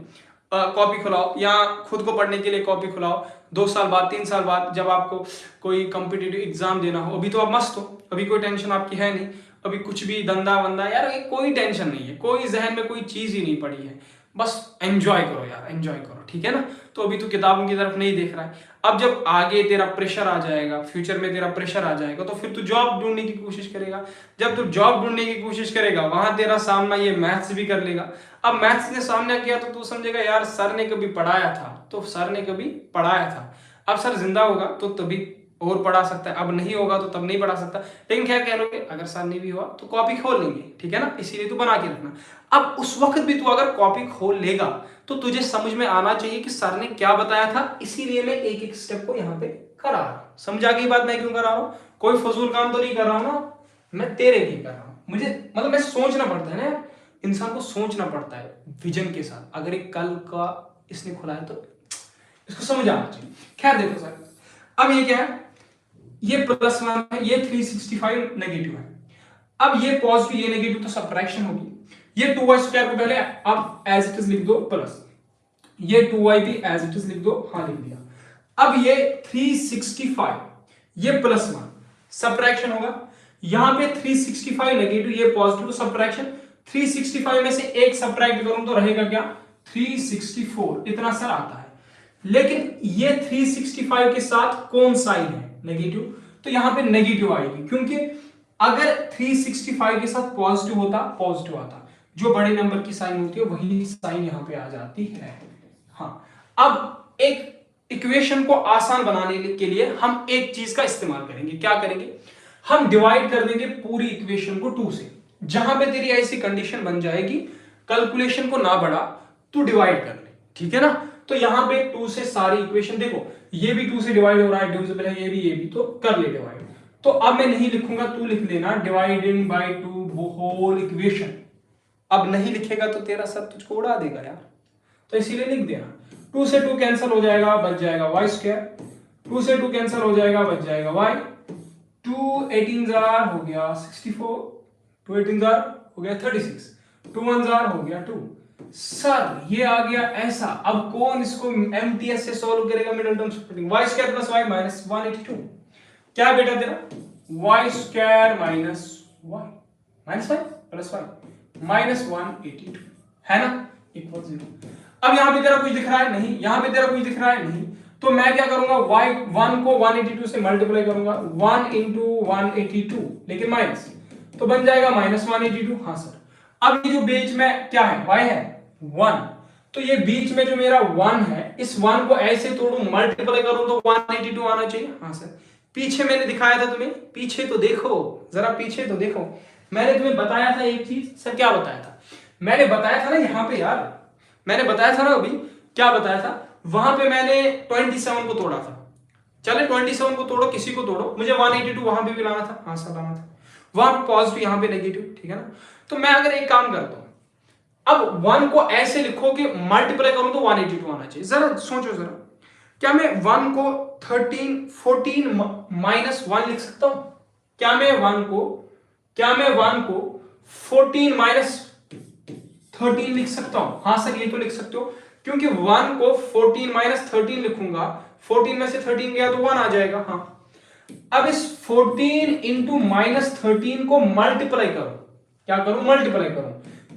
कॉपी खुलाओ, या खुद को पढ़ने के लिए कॉपी खुलाओ, 2 साल बाद 3 साल बाद जब आपको कोई कॉम्पिटिटिव एग्जाम देना हो, अभी तो आप मस्त हो, अभी कोई टेंशन आपकी है नहीं, अभी कुछ भी धंधा वंदा यार कोई टेंशन नहीं है, कोई जहन में कोई चीज ही नहीं पड़ी है, बस एंजॉय करो यार, एंजॉय करो, ठीक है ना। तो अभी तो किताबों की तरफ नहीं देख रहा है, अब जब आगे तेरा प्रेशर आ जाएगा, फ्यूचर में तेरा प्रेशर आ जाएगा, तो फिर तू जॉब ढूंढने की कोशिश करेगा। जब तू जॉब ढूंढने की कोशिश करेगा, वहां तेरा सामना ये मैथ्स भी कर लेगा। अब मैथ्स ने सामना किया तो तू समझेगा यार सर ने कभी पढ़ाया था, तो सर ने कभी पढ़ाया था, अब सर जिंदा होगा तो तभी और पढ़ा सकता है, अब नहीं होगा तो तब नहीं पढ़ा सकता, लेकिन खैर कह लोगे अगर सर नहीं भी हुआ तो कॉपी खोल लेंगे, ठीक है ना, इसीलिए तू बना के रखना। अब उस वक्त भी तू अगर कॉपी खोल लेगा तो तुझे समझ में आना चाहिए कि सर ने क्या बताया था, इसीलिए मैं एक एक स्टेप को यहाँ पे करा रहा हूं। समझ आ गई बात मैं क्यों करा रहा हूं? कोई फजूल काम तो नहीं कर रहा हूं ना, मैं तेरे लिए कर रहा हूं। मुझे मतलब मैं सोचना पड़ता है ना, इंसान को सोचना पड़ता है विजन के साथ। अगर एक कल का इसने खुला है तो इसको समझ आना चाहिए। खैर देखो सर, अब ये क्या है, ये +1 है, ये 365 नेगेटिव है। अब ये पॉजिटिव ये नेगेटिव तो सबट्रैक्शन होगी। ये 2y² को पहले अब एज इट इज लिख दो प्लस, ये 2y भी एज इट इज लिख दो, हाँ लिख दिया। अब ये 365 ये +1 सबट्रैक्शन होगा, यहां पे 365 नेगेटिव ये पॉजिटिव, तो सबट्रैक्शन 365 में से एक सबट्रैक्ट करूं तो रहेगा क्या 364, इतना सर आता है। लेकिन ये 365 के साथ कौन साइन है नेगेटिव, तो यहां पे नेगेटिव आएगी, क्योंकि अगर 365 के साथ पॉजिटिव होता पॉजिटिव आता, जो बड़े नंबर की साइन होती है वही साइन यहां पे आ जाती है। हाँ, अब एक इक्वेशन को आसान बनाने के लिए हम एक चीज का इस्तेमाल करेंगे, क्या करेंगे, हम डिवाइड कर देंगे पूरी इक्वेशन को 2 से। जहां पे तेरी ऐसी कंडीशन बन जाएगी कैलकुलेशन को ना बढ़ा, तू डिवाइड कर ले, ठीक है ना। तो यहां पे 2 से सारी इक्वेशन, देखो ये भी 2 से डिवाइड हो रहा है, डिविजिबल है, ये भी, तो कर ले डिवाइड। तो अब मैं नहीं लिखूंगा, तू लिख लेना डिवाइडिंग बाय 2 होल इक्वेशन। अब नहीं लिखेगा तो तेरा सर तुझको उड़ा देगा यार, तो इसीलिए लिख देना। 2 से 2 कैंसिल हो जाएगा, बच जाएगा y², 2 से 2 कैंसिल हो जाएगा, बच जाएगा y, 2 18 हो गया 64, 2 18 हो गया 36, 2 1 हो गया 2। सर ये आ गया ऐसा। अब कौन इसको एमटीएस से सॉल्व करेगा, middle term solving, y² + y - 182 क्या बेटा तेरा y² - y -y + y -182 है ना, इक्वल 0। अब यहां पे तेरा कुछ दिख रहा है नहीं, यहां पे तेरा कुछ दिख रहा है नहीं, तो मैं क्या करूंगा y1 को 182 से मल्टीप्लाई करूंगा, 1 × 182 लेकिन माइनस, तो बन जाएगा -182। हाँ सर, अब ये जो बीच में क्या है y है 1, तो ये बीच में जो मेरा 1 है, इस 1 को ऐसे तोड़ू मल्टीप्लाई करूं तो 182 आना चाहिए। हाँ सर, पीछे मैंने दिखाया था तुम्हें, पीछे तो देखो जरा, पीछे तो देखो, मैंने तुम्हें बताया था एक चीज। सर क्या बताया था? मैंने बताया था ना यहाँ पे यार, मैंने बताया था ना अभी, क्या बताया था, वहां पे मैंने 27 को तोड़ा था। चले 27 को तोड़ो, किसी को तोड़ो, मुझे 182 वहां पे भी लाना था। हाँ सर लाना था, वहां पे पॉजिटिव यहाँ पे नेगेटिव, ठीक है ना। तो मैं अगर एक काम करता हूं, अब 1 को ऐसे लिखो कि मल्टीप्लाई करूं तो 182 आना चाहिए। जरा सोचो जरा, क्या मैं 1 को 14 -1 लिख सकता हूं? क्या मैं 1 को 14 -13 लिख सकता हूं? हाँ सर ये तो लिख सकते हो, क्योंकि 1 को 14 -13 लिखूंगा, 14 में से 13 गया तो 1 आ जाएगा। हाँ, अब इस 14 × -13 को मल्टीप्लाई करो, क्या करूं मल्टीप्लाई करूं,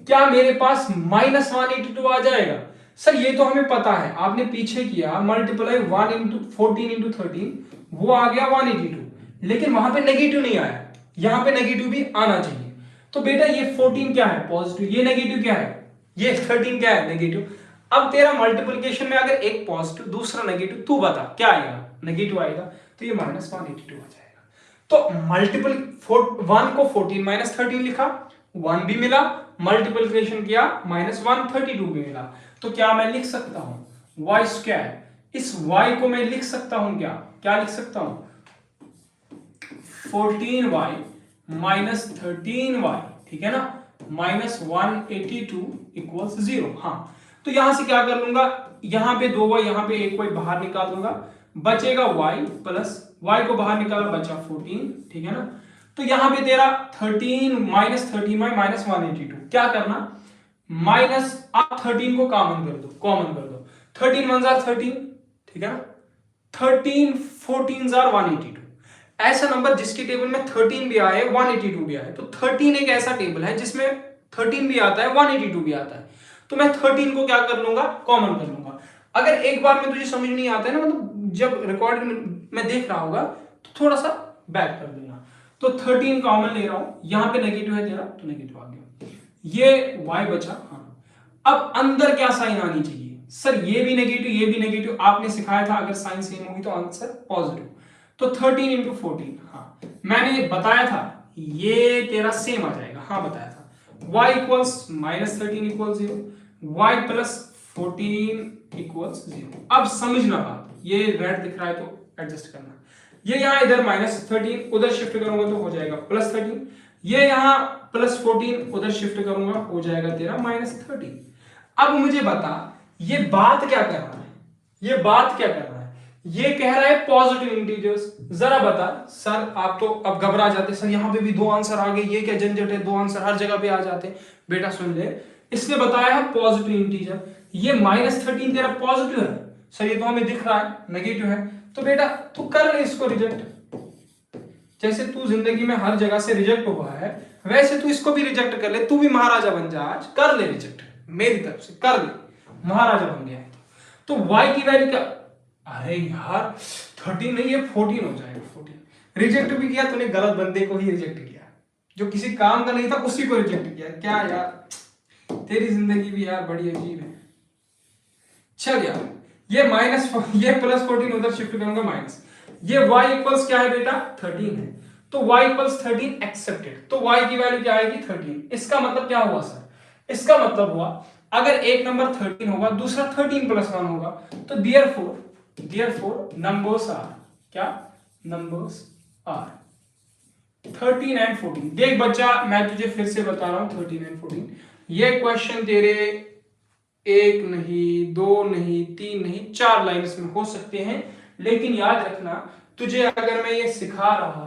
क्या मेरे पास -182 आ जाएगा? सर ये तो हमें पता है, आपने पीछे किया मल्टीप्लाई 14 × 13, वो आ गया 182, लेकिन वहां पे नेगेटिव नहीं आया, यहां पे नेगेटिव भी आना चाहिए। तो बेटा ये 14 क्या है पॉजिटिव, ये नेगेटिव क्या है, ये 13 क्या है नेगेटिव। अब तेरा मल्टीप्लिकेशन में अगर एक पॉजिटिव दूसरा नेगेटिव, तू बता क्या आएगा, नेगेटिव आएगा, तो ये -182 आ जाएगा। तो मल्टीपल 1 को 14 -13 लिखा, 1 भी मिला, मल्टीप्लिकेशन किया -132 भी मिला, तो क्या मैं लिख सकता हूं y², इस y को मैं लिख सकता हूं क्या लिख सकता हूं 14y - 13y, ठीक है ना, -182 = 0। हाँ, तो यहां से क्या कर लूंगा, यहां पे 2y, यहां पे 1y बाहर निकाल दूंगा, बचेगा y प्लस y को बाहर निकाला, बचा 14, ठीक है ना। तो यहां पे तेरा 13 - 13y - 182, क्या करना माइनस, आप 13 को कॉमन कर दो, 13 1 13, ठीक है ना, 13 14 182। ऐसा नंबर जिसके टेबल में 13 भी आए 182 भी आए, तो 13 एक ऐसा टेबल है जिसमें 13 भी आता है 182 भी आता है, तो मैं 13 को क्या कर लूंगा कॉमन कर लूंगा। अगर एक बार में तुझे समझ नहीं आता है ना, मतलब जब रिकॉर्ड में देख रहा होगा तो थोड़ा सा बैक कर देना। तो 13 कॉमन ले रहा हूं, यहां पे नेगेटिव है तेरा, तो नेगेटिव आ गया, ये y बचा। हाँ, अब अंदर क्या साइन आनी चाहिए, सर ये भी नेगेटिव ये भी नेगेटिव, आपने सिखाया था अगर साइन सेम होगी तो आंसर पॉजिटिव। तो 13 इंटू 14, हाँ मैंने बताया था ये तेरा सेम आ जाएगा, हाँ बताया था। y equals -13 equals 0, y plus 14 equals 0। अब समझना बात, ये रेड दिख रहा है तो एडजस्ट करना, ये यहाँ इधर -13 उधर शिफ्ट करूंगा तो हो जाएगा +13, ये यहाँ +14 उधर शिफ्ट करूंगा हो जाएगा तेरा -13। अब मुझे बता ये बात क्या कर रहा है, ये बात क्या कर रहा है, ये कह रहा है पॉजिटिव इंटीजर्स। जरा बता सर, आप तो अब घबरा जाते सर, यहाँ पे भी 2 आंसर आ गए, ये क्या झंझट है, 2 आंसर हर जगह पे आ जाते। बेटा सुन ले, इसने बताया है पॉजिटिव इंटीजर, ये -13 तेरा पॉजिटिव है सर, ये तो हमें दिख रहा है नेगेटिव है, तो बेटा तू कर ले इसको रिजेक्ट। जैसे तू जिंदगी में हर जगह से रिजेक्ट हुआ है वैसे तू इसको भी रिजेक्ट कर ले, तू भी महाराजा बन जा, आज कर ले रिजेक्ट, मेरी तरफ से कर ले, महाराजा बन गया है तो y की वैल्यू क्या, अरे यार 13 नहीं है 14 हो जाएगा, 14 रिजेक्ट भी किया तूने, गलत बंदे को ही रिजेक्ट किया, जो किसी काम का नहीं था उसी को रिजेक्ट किया, क्या यार तेरी जिंदगी भी यार बड़ी अजीब है। चल यार ये ये +14 उधर शिफ्ट करूंगा माइनस, ये y इक्वल्स क्या है बेटा 13 है, तो y इक्वल्स 13 एक्सेप्टेड, तो y की वैल्यू क्या आएगी 13। इसका मतलब क्या हुआ सर, इसका मतलब हुआ अगर एक नंबर 13 होगा दूसरा 13 + 1 होगा, तो देयरफॉर नंबर्स आर क्या, नंबर्स आर 13 एंड 14। देख बच्चा मैं तुझे फिर से बता रहा हूं 13 एंड 14, ये क्वेश्चन तेरे 1 नहीं 2 नहीं 3 नहीं 4 लाइन्स में हो सकते हैं, लेकिन याद रखना तुझे अगर मैं ये सिखा रहा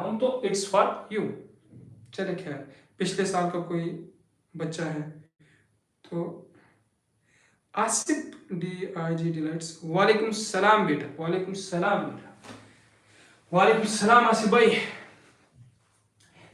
हूं तो इट्स फॉर यू। चले खैर, पिछले साल का कोई बच्चा है तो आसिफ DIG डिलाइट्स, वालेकुम सलाम बेटा, वालेकुम सलाम बेटा, वालेकुम सलाम आसिफ भाई।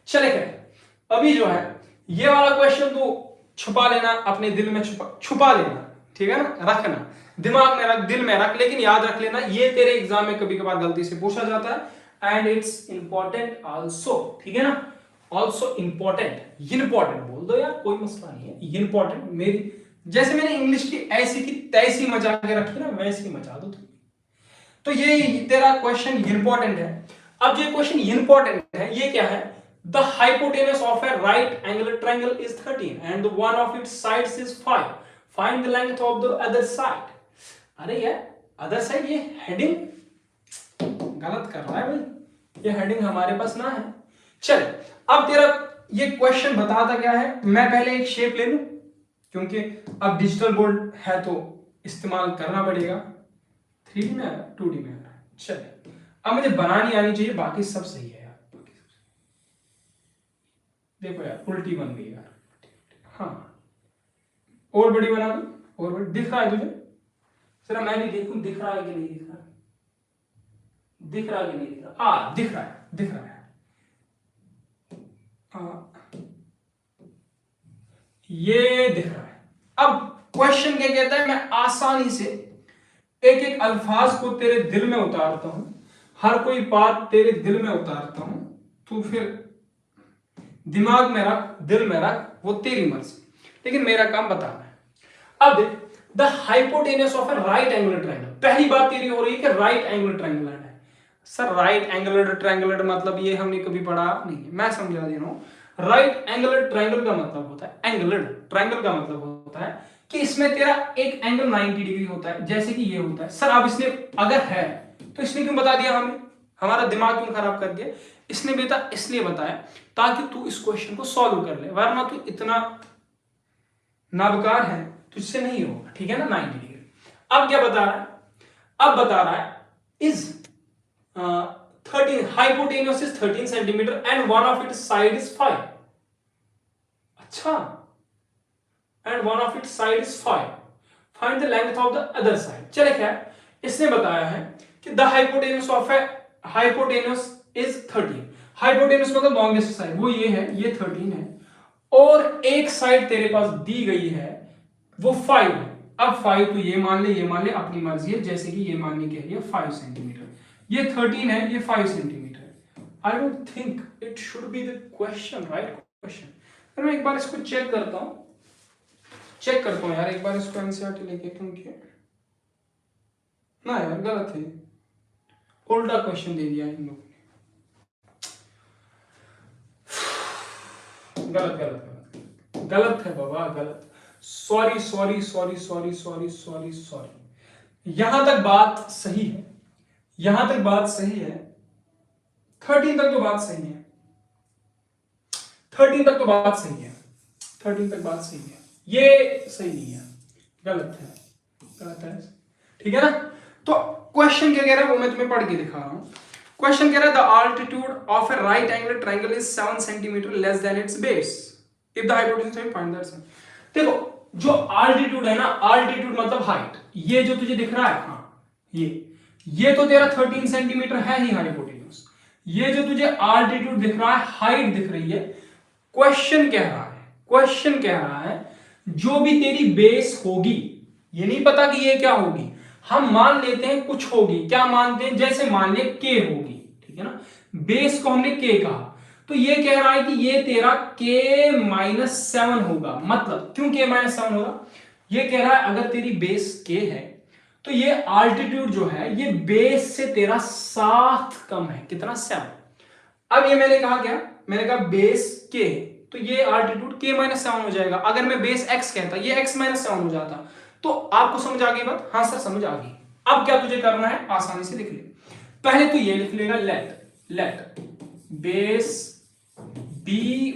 चले खैर अभी जो है ये वाला क्वेश्चन तो छुपा लेना अपने दिल में, छुपा लेना, ठीक है ना, रखना दिमाग में रख, दिल में रख, लेकिन याद रख लेना ये तेरे एग्जाम में कभी कभार गलती से पूछा जाता है एंड इट्स इंपॉर्टेंट आल्सो, ठीक है ना, ऑल्सो इंपॉर्टेंट बोल दो यार, कोई मसला नहीं है, इंपॉर्टेंट मेरी जैसे मैंने इंग्लिश की ऐसी की तैसी मचा के रखी ना वैसे ही मचा दो तुम। तो ये तेरा क्वेश्चन इंपॉर्टेंट है। अब जो क्वेश्चन इंपॉर्टेंट है ये क्या है, the hypotenuse of A right angle triangle is 13 and the one of its sides is 5, find the length of the other side. अरे यार अदर साइड, ये हेडिंग गलत कर रहा है भाई, ये हेडिंग हमारे पास ना है। चल अब तेरा ये क्वेश्चन बताता क्या है, मैं पहले एक शेप ले लूं क्योंकि अब डिजिटल बोर्ड है तो इस्तेमाल करना पड़ेगा, 3D में आ रहा है 2D में आ रहा है। चल अब मुझे बनानी आनी चाहिए, बाकी सब सही है यार, बाकी सब सही। देखो यार उल्टी बन गई यार, हाँ और बड़ी बना दो, और बड़ी दिख रहा है तुझे, जरा मैं भी देखूं दिख रहा है कि नहीं दिख रहा, दिख रहा है कि नहीं दिख रहा, दिख रहा है, दिख रहा है। ये दिख रहा है। अब क्वेश्चन क्या कहता है, मैं आसानी से एक एक अल्फाज को तेरे दिल में उतारता हूं, हर कोई बात तेरे दिल में उतारता हूं, तू फिर दिमाग में रख, दिल में रख, वो तेरी मर्जी, लेकिन मेरा काम बताना है। अब देख, the hypotenuse of A right angular triangle, पहली बात तेरी हो रही है कि राइट एंगुलर ट्रायंगल है। सर राइट एंगुलर ट्रायंगल मतलब ये हमने कभी पढ़ा नहीं है, मैं समझा दे रहा हूं। राइट एंगुलर ट्रायंगल का मतलब होता है, एंगुलर ट्रायंगल का मतलब होता है कि इसमें तेरा एक एंगल 90 डिग्री होता है, जैसे कि ये होता है। सर अब इसने अगर है तो इसने क्यों बता दिया हमें, हमारा दिमाग क्यों खराब कर दिया, इसने बेटा इसलिए बताया ताकि तू इस क्वेश्चन को सॉल्व कर ले, वरना तू इतना नाबकार है तुझसे नहीं होगा, ठीक है ना, 90 डिग्री। अब क्या बता रहा है, अब बता रहा है is 13 hypotenuse is 13 centimeter and one of its side is 5। अच्छा, and one of its side is 5, find the length of the other side। चले क्या, इसने बताया है कि the hypotenuse of a hypotenuse is 13, hypotenuse मतलब longest side, वो ये है, ये 13 है, और एक साइड तेरे पास दी गई है वो 5 है। अब 5 तो ये मान ले अपनी मर्जी है, जैसे कि ये मानने के लिए 5 सेंटीमीटर, ये 13 है, ये 5 centimetre. I don't think it should be the question, right question. मैं एक बार इसको चेक करता हूं यार, एक बार इसको एनसीईआरटी लेके, क्योंकि ना यार गलत है, उल्टा क्वेश्चन दे दिया इन लोगों ने। गलत गलत गलत गलत है बाबा, गलत। Sorry sorry sorry sorry sorry sorry sorry. यहां तक बात सही है, यहां तक बात सही है, 13 तक तो बात सही है, 13 तक तो बात सही है, 13 तक बात सही है, ये सही नहीं है, गलत है, गलत है, ठीक है ना। तो क्वेश्चन क्या कह रहा है वो मैं तुम्हें पढ़ के दिखा रहा हूं। क्वेश्चन कह रहा है the altitude of A right angle triangle is 7 centimetre less than it's base if the hypotenuse find that. देखो जो आल्टीट्यूड है ना, आल्टीट्यूड मतलब हाइट, ये जो तुझे दिख रहा है, हाँ ये तो तेरा 13 सेंटीमीटर है ही हाइपोटेन्यूज। ये जो तुझे आल्टीट्यूड दिख रहा है, हाइट दिख रही है। क्वेश्चन कह रहा है, क्वेश्चन कह रहा है जो भी तेरी बेस होगी, ये नहीं पता कि ये क्या होगी, हम मान लेते हैं कुछ होगी, क्या मानते हैं, जैसे मान ले के होगी, ठीक है ना, बेस को हमने के कहा, तो ये कह रहा है कि ये तेरा k-7 होगा। मतलब क्यों k-7 होगा, ये कह रहा है अगर तेरी बेस k है तो ये आल्टीट्यूड जो है ये बेस से तेरा 7 कम है, कितना, 7। अब ये मैंने कहा क्या, मैंने कहा बेस k, तो ये आल्टीट्यूड k-7 हो जाएगा। अगर मैं बेस x कहता ये x-7 हो जाता। तो आपको समझ आ गई बात, हाँ सर समझ आ गई। अब क्या तुझे करना है, आसानी से लिख ले। पहले तो ये लिख लेगा लेट बेस बी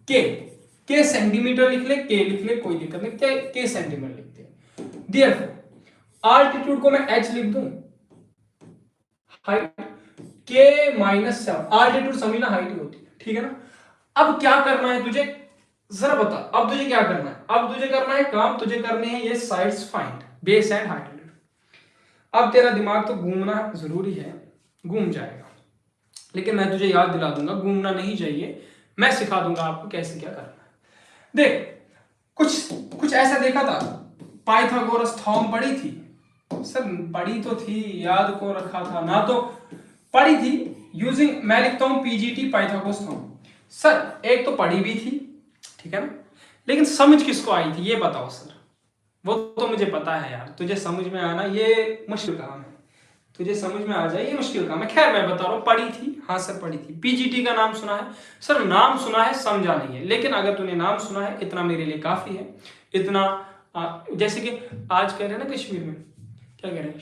के सेंटीमीटर लिख ले, के लिख ले, कोई दिक्कत नहीं, के सेंटीमीटर लिखते हैं। देयरफॉर आल्टीट्यूड को मैं h लिख दूं, हाइट k-7, आल्टीट्यूड समझना हाइट ही होती है, ठीक है ना। अब क्या करना है तुझे, जरा बता, अब तुझे क्या करना है, अब तुझे करना है काम, तुझे करने हैं ये sides find, base and height. अब तेरा दिमाग तो घूमना जरूरी है, घूम जाएगा, लेकिन मैं तुझे याद दिला दूंगा, घूमना नहीं चाहिए, मैं सिखा दूंगा आपको कैसे क्या करना है। देख कुछ ऐसा देखा था, पाइथागोरस थ्योरम पढ़ी थी सर, पढ़ी तो थी, याद को रखा था ना, तो पढ़ी थी यूजिंग, मैं लिखता हूं पीजीटी पाइथागोरस थ्योरम। सर एक तो पढ़ी भी थी, ठीक है ना, लेकिन समझ किसको आई थी ये बताओ सर। वो तो मुझे पता है यार, तुझे समझ में आना ये मुश्किल काम है, तुझे समझ में आ जाए ये मुश्किल काम है। खैर मैं बता रहा हूँ, पढ़ी थी, हाँ सर पढ़ी थी। पीजीटी का नाम सुना है सर, नाम सुना है, समझा नहीं है, लेकिन अगर तूने नाम सुना है इतना मेरे लिए काफी है। इतना जैसे कि आज कह रहे हैं ना कश्मीर में, क्या कह रहे हैं,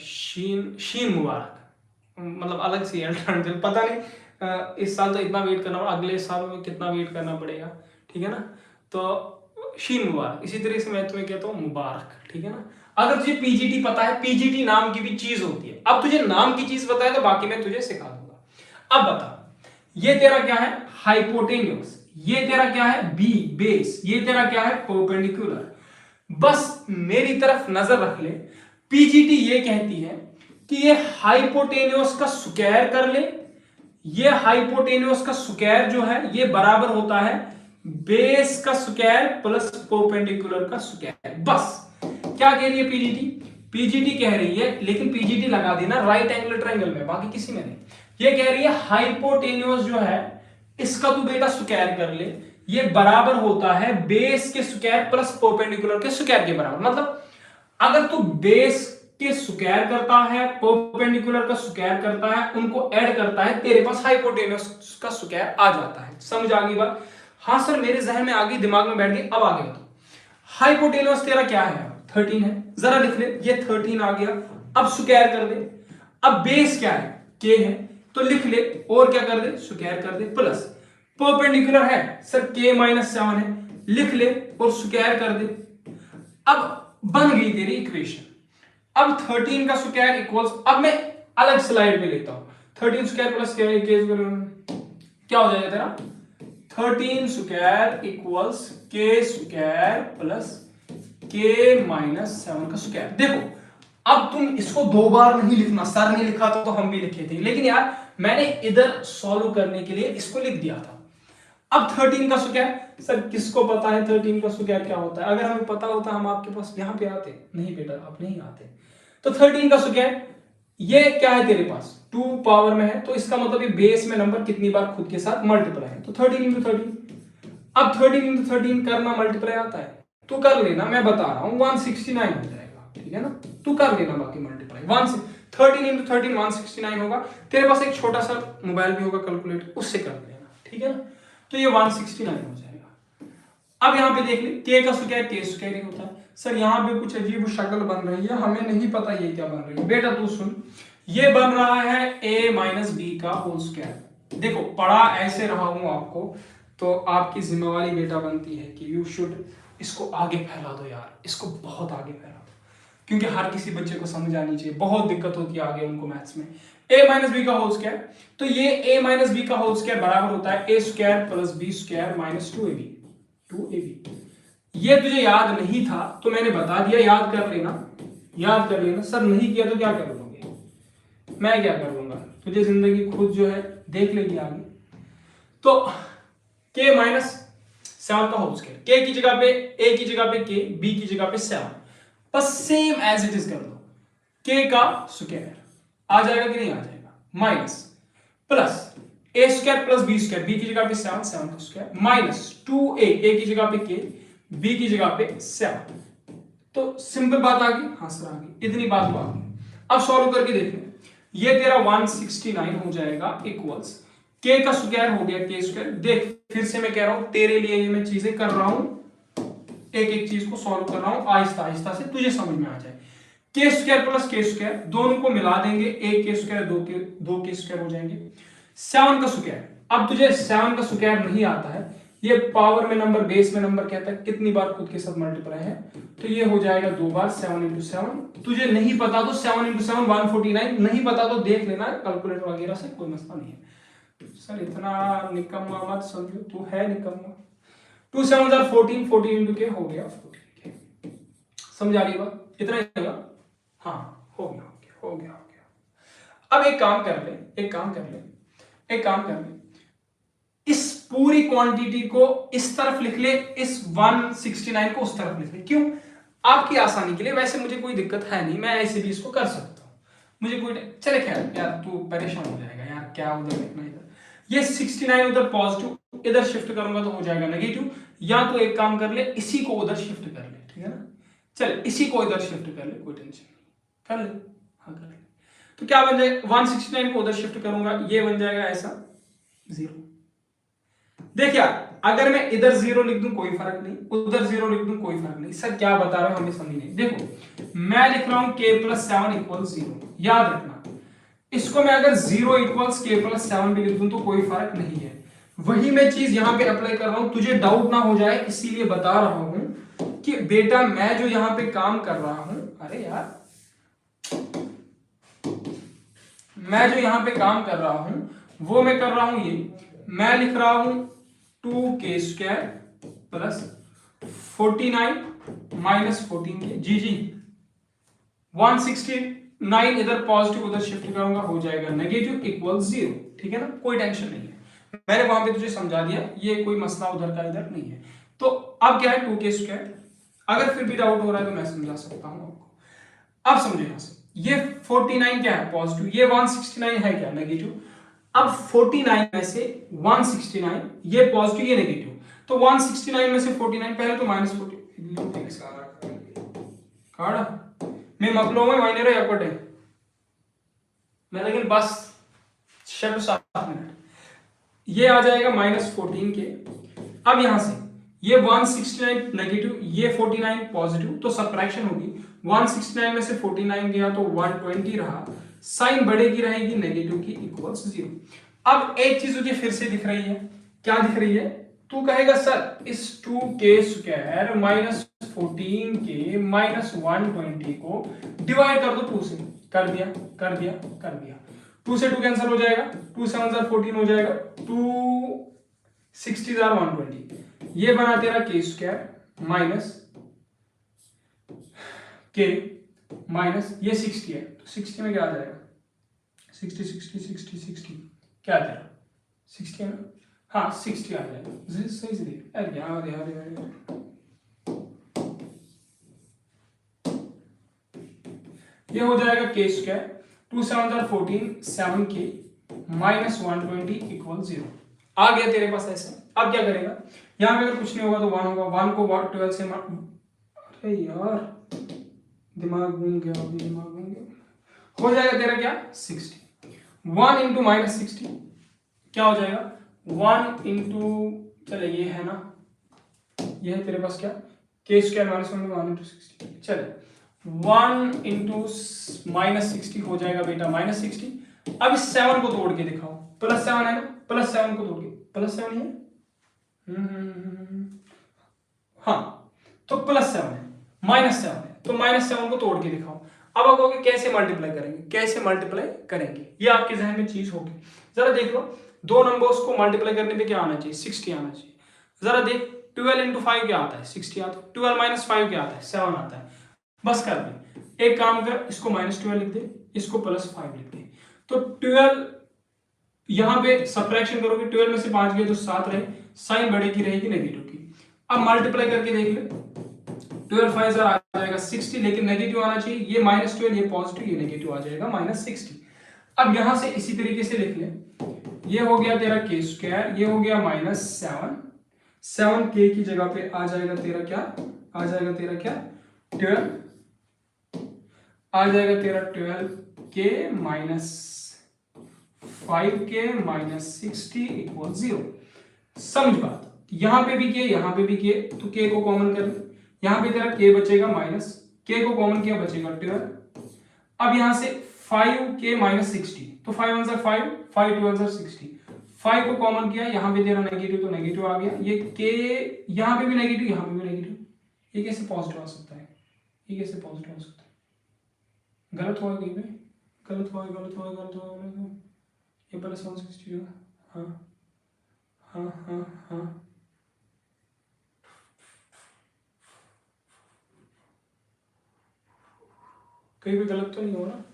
शीन मुबारक, मतलब अलग सी अल्टरनेटिव, पता नहीं इस साल तो इतना वेट करना पड़ा, अगले साल में कितना वेट करना पड़ेगा, ठीक है ना। तो शीन मुबारक, इसी तरह से मैं तुम्हें कहता हूँ मुबारक, ठीक है ना। अगर तुझे पीजीटी पता है, पीजीटी नाम की भी चीज होती है। अब तुझे नाम की चीज पता है तो बाकी मैं तुझे सिखा दूंगा। अब बता, ये तेरा क्या है, हाइपोटेन्यूज, ये तेरा क्या है, बी बेस, ये तेरा क्या है, परपेंडिकुलर। बस मेरी तरफ नजर रख ले, पीजीटी ये कहती है कि ये हाइपोटेन्यूज का स्क्वायर कर ले, ये हाइपोटेन्यूज का स्क्वायर जो है ये बराबर होता है बेस का स्क्वायर प्लस परपेंडिकुलर का स्क्वायर। बस क्या कह रही है पीजीटी, पीजीटी कह रही है, लेकिन पीजीटी लगा देना राइट एंगल ट्रायंगल में, बाकी किसी में नहीं। ये कह रही है हाइपोटेन्यूज जो है इसका तू बेटा स्क्वायर कर ले, ये बराबर होता है बेस के स्क्वायर प्लस परपेंडिकुलर के स्क्वायर के बराबर। मतलब अगर तू बेस के स्क्वायर करता है, परपेंडिकुलर का स्क्वायर करता है, उनको ऐड करता है, तेरे पास हाइपोटेन्यूज का स्क्वायर आ जाता है। समझ आ गई बात, हाँ सर मेरे जहन में आ गई, दिमाग में बैठ गई। अब आगे बताओ, हाइपोटेन्यूज तेरा क्या है, 13 है, जरा लिख ले, ये 13 आ गया। अब स्क्वायर कर दे, अब बेस क्या है, k है, तो लिख ले, और क्या कर दे, स्क्वायर कर दे, प्लस परपेंडिकुलर है सर k-7 है, लिख ले और स्क्वायर कर दे। अब बन गई तेरी इक्वेशन। अब 13 का स्क्वायर इक्वल्स, अब मैं अलग स्लाइड में लेता हूं, 13 स्क्वायर प्लस क्या हो जाएगा तेरा, 13 square equals k square plus k-7 का स्क्वायर। देखो अब तुम इसको दो बार नहीं लिखना, सर ने लिखा था तो हम भी लिखे थे, लेकिन यार मैंने इधर सॉल्व करने के लिए इसको लिख दिया था। अब 13 का स्क्वायर, सर किसको पता है 13 का स्क्वायर क्या होता है, अगर हमें पता होता हम आपके पास यहाँ पे आते, नहीं बेटा आप नहीं आते। तो 13 का स्क्वायर ये क्या है तेरे पास, 2 पावर में है, तो इसका मतलब ये बेस में नंबर कितनी बार खुद के साथ मल्टीप्लाई है, तो 13 इंटू 13। अब 13 इंटू 13 करना मल्टीप्लाई आता है, तू कर लेना, मैं बता रहा हूं 169 हो जाएगा, ठीक है ना, तू कर लेना बाकी मल्टीप्लाई। 13 इंटू 13 169 होगा। तेरे पास एक छोटा सा मोबाइल भी होगा कैलकुलेटर, उससे कर लेना, ठीक है ना। तो ये 169 हो जाएगा। अब यहाँ पे देख ले k का स्क्वायर k स्क्वायर ही होता है। सर यहाँ पे कुछ अजीब शक्ल बन रही है, हमें नहीं पता ये क्या बन रही है। बेटा तू सुन, ये बन रहा है a माइनस बी का होल स्क्वायर। देखो पढ़ा ऐसे रहा हूं आपको, तो आपकी जिम्मेवारी बेटा बनती है कि यू शुड इसको आगे फैला दो यार, इसको बहुत आगे फैला दो, क्योंकि हर किसी बच्चे को समझ आनी चाहिए। बहुत दिक्कत होती है आगे उनको मैथ्स में। a माइनस बी का होल स्क्वायर, तो ये a माइनस बी का होल स्क्वायर बराबर होता है a square plus B square minus 2ab। ये तुझे याद नहीं था तो मैंने बता दिया, याद कर लेना, याद कर लेना। सर नहीं किया तो क्या कर लोगे, मैं क्या कर लूंगा, तुझे जिंदगी खुद जो है देख लेगी आगे। तो k माइनस 7 का होल स्क्वायर, k की जगह पे a की जगह पे k, b की जगह पे 7, बस सेम एज इट इज कर दो। k का स्क्वायर आ जाएगा कि नहीं आ जाएगा, minus plus a square plus b square, b की जगह पे 7, 7 का स्क्वायर माइनस 2a, a की जगह पे k, b की जगह पे 7। तो सिंपल बात आ गई, हाँ सर आ गई, इतनी बात तो आ गई। अब सॉल्व करके देखना, ये तेरा 169 हो जाएगा इक्वल्स k का स्क्वायर हो गया k स्क्वायर। देख फिर से मैं कह रहा हूं तेरे लिए ये मैं चीजें कर रहा हूं, एक एक चीज को सॉल्व कर रहा हूं आहिस्ता आहिस्ता से, तुझे समझ में आ जाए। k square plus k square दोनों को मिला देंगे, एक k स्क्वायर दो k स्क्वायर हो जाएंगे। 7 का स्क्वायर, अब तुझे 7 का स्क्वायर नहीं आता है, ये पावर में नंबर बेस में नंबर कहता है कितनी बार खुद के साथ मल्टीप्लाई है, तो ये हो जाएगा 2 बार 7 इंटू 7। तुझे नहीं पता तो 7 इंटू 7 149, नहीं पता तो देख लेना कैलकुलेटर वगैरह से, कोई मसला नहीं है। सर इतना निकम्मा मत समझो, तू है निकम्मा। 2 7 14, 14 इंटू के हो गया 14 के। समझ आ रही बात, इतना ही होगा, हाँ हो गया हो गया हो गया। अब एक काम कर ले, एक काम कर ले, एक काम कर ले, इस पूरी क्वांटिटी को इस तरफ लिख ले, इस 169 को उस तरफ लिख ले। क्यों, आपकी आसानी के लिए, वैसे मुझे कोई दिक्कत है नहीं, मैं ऐसे भी इसको कर सकता हूं, मुझे कोई चले। खैर यार तू परेशान हो जाएगा यार, क्या उधर लिखना, इधर ये 69 उधर पॉजिटिव, इधर शिफ्ट करूंगा तो हो जाएगा नेगेटिव। या तो एक काम कर ले, इसी को उधर शिफ्ट कर ले, ठीक है ना। चल इसी को इधर शिफ्ट कर ले, कोई टेंशन नहीं, कर ले, हाँ कर ले। तो क्या बन जाएगा, 169 को उधर शिफ्ट करूंगा, ये बन जाएगा ऐसा 0। देख यार, अगर मैं इधर 0 लिख दूं कोई फर्क नहीं, उधर 0 लिख दूं कोई फर्क नहीं। सर क्या बता रहा हूं हमें समझ नहीं। देखो मैं लिख रहा हूं k प्लस 7 इक्वल्स 0, याद रखना इसको मैं अगर 0 इक्वल्स k प्लस 7 भी लिख दूं तो कोई फर्क नहीं है। वही मैं चीज यहां पे अप्लाई कर रहा हूं, तुझे डाउट ना हो जाए इसीलिए बता रहा हूं कि बेटा मैं जो यहां पे काम कर रहा हूं, अरे यार मैं जो यहां पे काम कर रहा हूं वो मैं कर रहा हूं, ये मैं लिख रहा हूं 2k square plus 49 minus 14k। जी जी 169 इधर पॉजिटिव उधर शिफ्ट करूंगा, हो जाएगा नेगेटिव इक्वल 0, ठीक है ना, कोई टेंशन नहीं है। मैंने वहां पे तुझे समझा दिया, ये कोई मसला उधर का इधर नहीं है। तो अब क्या है 2k स्क्वायर, अगर फिर भी डाउट हो रहा है तो मैं समझा सकता हूं आपको। अब समझे यहां से, ये 49 क्या है पॉजिटिव, ये 169 है क्या नेगेटिव। अब 49 में से 169 ये पॉजिटिव ये नेगेटिव, तो 169 में से 49 पहले तो माइनस 40 काड़ा मैं मकलो में वाइनर है एकटे मैं, लेकिन बस 6-7 मिनट ये आ जाएगा माइनस 14 के। अब यहां से ये 169 नेगेटिव, ये 49 पॉजिटिव, तो सबट्रैक्शन होगी, 169 में से 49 गया तो 120 रहा, साइन बढ़ेगी रहेगी नेगेटिव की इक्वल्स 0। अब एक चीज मुझे फिर से दिख रही है, क्या दिख रही है, तू कहेगा सर इस 2k square minus 14k minus 120 को डिवाइड कर दो 2 से, कर दिया कर दिया कर दिया, 2 से 2 कैंसिल हो जाएगा, 2 7 14 हो जाएगा, 2 60 120, ये बना तेरा k square minus k minus ये 60 है, तो 60 में क्या आ जाएगा, 60 60 60 60 क्या आ जाएगा 60 है ना, हाँ 60 आ जाएगा, सही से देख, अरे यार यार यार ये हो जाएगा k square 2 7 14 7k minus 120 equal 0 आ गया तेरे पास ऐसे। अब क्या करेगा, यहां पे अगर कुछ नहीं होगा तो 1 होगा, 1 को 12 से अरे यार दिमाग घूम गया, अभी दिमाग घूम गया, हो जाएगा तेरा क्या 60। 1 इंटू माइनस 60 क्या हो जाएगा 1 इंटू, चले ये है ना, ये है तेरे पास क्या के स्क्वायर माइनस 1 इंटू 60, चले 1 इंटू माइनस 60 हो जाएगा बेटा माइनस 60। अब इस 7 को तोड़ के दिखाओ, प्लस 7 है ना, प्लस 7 को तोड़ के, प्लस 7 है हाँ, तो प्लस 7 है, माइनस 7 है, तो माइनस 7 को तोड़ के दिखाओ। अब आप कहोगे कैसे मल्टीप्लाई करेंगे, कैसे मल्टीप्लाई करेंगे, ये आपके जहन में चीज होगी। जरा देख लो, दो नंबर्स को मल्टीप्लाई करने पे क्या आना चाहिए 60 आना चाहिए। जरा देख 12 इंटू 5 क्या आता है 60 आता है, 12 माइनस 5 क्या आता है 7 आता है। बस कर दे, एक काम कर, इसको माइनस 12 लिख दे, इसको प्लस 5 लिख दे। तो 12 यहां पे सब्ट्रैक्शन करोगे, 12 में से 5 गए तो 7 रहे, साइन बड़े की रहेगी नेगेटिव की। अब मल्टीप्लाई करके देख ले, 12 5 आ जाएगा 60, लेकिन नेगेटिव आना चाहिए, ये माइनस 12 ये पॉजिटिव, ये नेगेटिव आ जाएगा माइनस 60। अब यहां से इसी तरीके से लिख ले, ये हो गया तेरा के स्क्वायर, ये हो गया माइनस 7 के की जगह पे आ जाएगा तेरा क्या, आ जाएगा तेरा क्या 12, आ जाएगा तेरा 12 के माइनस 5 के माइनस 60 इक्वल 0। समझ बात, यहां पे भी के यहां पे भी के, तो के को कॉमन कर ले, यहां पे तेरा के बचेगा माइनस, के को कॉमन किया बचेगा 12। अब यहां से 5 के माइनस 60, तो 5 1 5, 5 2 60, 5 को कॉमन किया, यहां पे तेरा नेगेटिव, तो नेगेटिव आ गया, ये के यहां पे भी नेगेटिव, यहां पे भी नेगेटिव, ये कैसे पॉजिटिव आ सकता है, ये कैसे पॉजिटिव आ सकता है, गलत हुआ कहीं पे, गलत हुआ, ये प्लस 160 होगा, हाँ हाँ हाँ हाँ, कहीं भी गलत तो नहीं हो ना,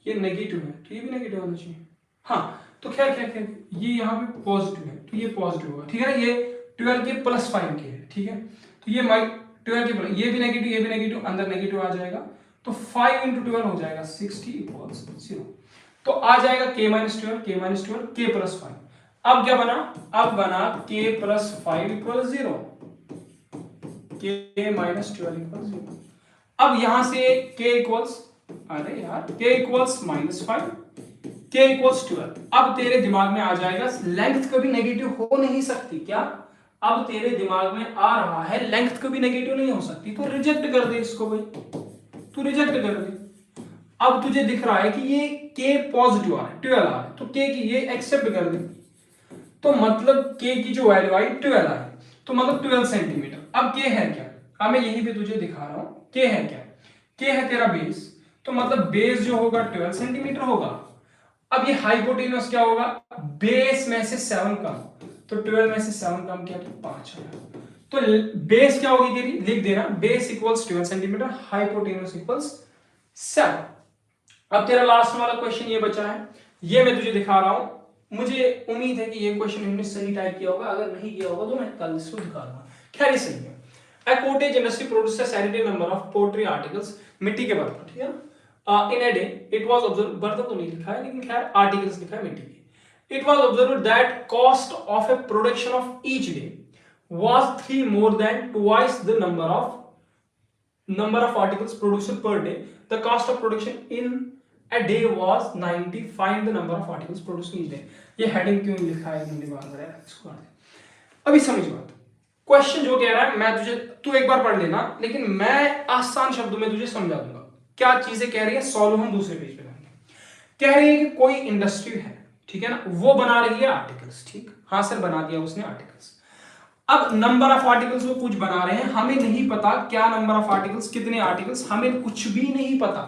ये नेगेटिव है तो ये भी नेगेटिव होना चाहिए। हाँ तो खैर खैर खैर, ये यहाँ पे पॉजिटिव है तो ये पॉजिटिव होगा, ठीक है ना, ये 12 के प्लस 5 के है, ठीक है, तो ये 12 के प्लस, ये भी नेगेटिव, ये भी नेगेटिव, अंदर नेगेटिव आ जाएगा, तो 5 इंटू 12 हो जाएगा 60 इक्वल्स 0। तो आ जाएगा के माइनस 12 के प्लस 5। अब क्या बना, अब बना के प्लस 5 इक्वल 0, के माइनस 12 इक्वल 0। अब यहां से के इक्वल्स, अरे यार के इक्वल्स माइनस 5, के इक्वल्स 12। अब तेरे दिमाग में आ जाएगा लेंथ कभी नेगेटिव हो नहीं सकती, क्या अब तेरे दिमाग में आ रहा है लेंथ कभी नेगेटिव नहीं हो सकती, तो रिजेक्ट कर दे इसको भाई, तू रिजेक्ट कर दे। अब तुझे दिख रहा है कि ये के पॉजिटिव आ रहा है, 12 आ रहा है, तो के की ये एक्सेप्ट कर दे, तो मतलब के की जो वैल्यू आई 12 आई, तो मतलब 12 सेंटीमीटर। अब के है क्या, अब मैं यहीं पे तुझे दिखा रहा हूं, के है क्या, के है तेरा बेस, तो मतलब बेस जो होगा 12 सेंटीमीटर होगा। अब ये हाइपोटेन्यूस क्या होगा, बेस में से 7 कम, तो 12 में से 7 कम किया तो 5 आया, तो बेस क्या होगी तेरी, लिख देना, base equals 12 centimetre, hypotenuse equals 7। अब तेरा लास्ट वाला क्वेश्चन ये बचा है, ये मैं तुझे दिखा रहा हूं, मुझे उम्मीद है कि ये क्वेश्चन हमने सही टाइप किया होगा, अगर नहीं किया होगा तो मैं कल इसको दिखा दूंगा। खैर ये सही है, a cottage industry produces a sanitary number of pottery articles, मिट्टी के बर्तन, ठीक है ना, in a day it was observed, बर्तन तो नहीं लिखा है लेकिन खैर आर्टिकल्स लिखा है मिट्टी के। It was observed that cost of a production of each day was 3 more than twice the number of articles produced per day. The cost of production in a day was 90. Find the number of articles produced each day. ये हेडिंग क्यों लिखा है मैंने बार बार, इसको अभी समझ बात। क्वेश्चन जो कह रहा है मैं तुझे, तू एक बार पढ़ लेना, लेकिन मैं आसान शब्दों में तुझे समझा दूंगा क्या चीजें कह रही है, सॉल्व हम दूसरे पेज पे करेंगे। कह रही है कि कोई इंडस्ट्री है, ठीक है ना, वो बना रही है आर्टिकल्स, ठीक, हाँ सर बना दिया उसने आर्टिकल्स। अब नंबर ऑफ आर्टिकल्स वो कुछ बना रहे हैं, हमें नहीं पता क्या नंबर ऑफ आर्टिकल्स, कितने आर्टिकल्स, हमें कुछ भी नहीं पता,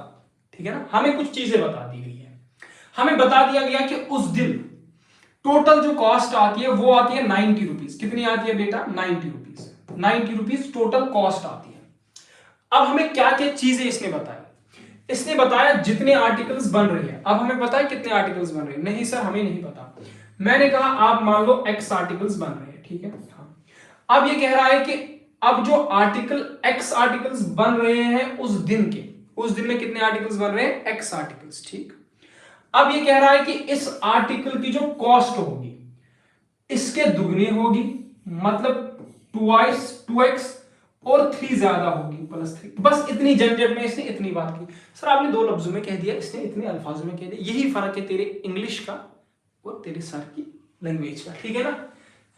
ठीक है ना, हमें कुछ चीजें बता दी गई है, हमें बता दिया गया कि उस दिन टोटल जो कॉस्ट आती है वो आती है 90 रुपीज। कितनी आती है बेटा 90 रुपीज, 90 रुपीज टोटल कॉस्ट आती है। अब हमें क्या क्या चीजें इसने बताया, इसने बताया जितने आर्टिकल्स बन रहे हैं। अब हमें पता है कितने आर्टिकल्स बन रहे हैं, नहीं सर हमें नहीं पता। मैंने कहा आप मान लो x आर्टिकल्स बन रहे हैं, ठीक है, हाँ। अब ये कह रहा है कि अब जो आर्टिकल x आर्टिकल्स बन रहे हैं उस दिन के, उस दिन में कितने आर्टिकल्स बन रहे हैं x आर्टिकल्स, ठीक। अब ये कह रहा है कि इस आर्टिकल की जो कॉस्ट होगी इसके दुगनी होगी, मतलब 2x, और 3 ज्यादा होगी +3। बस इतनी झंझट में इसने इतनी बात की। सर आपने 2 लफ्जों में कह दिया, इसने इतने अल्फाजों में कह दिया। यही फर्क है तेरे इंग्लिश का और तेरे सर की लैंग्वेज का, ठीक है ना?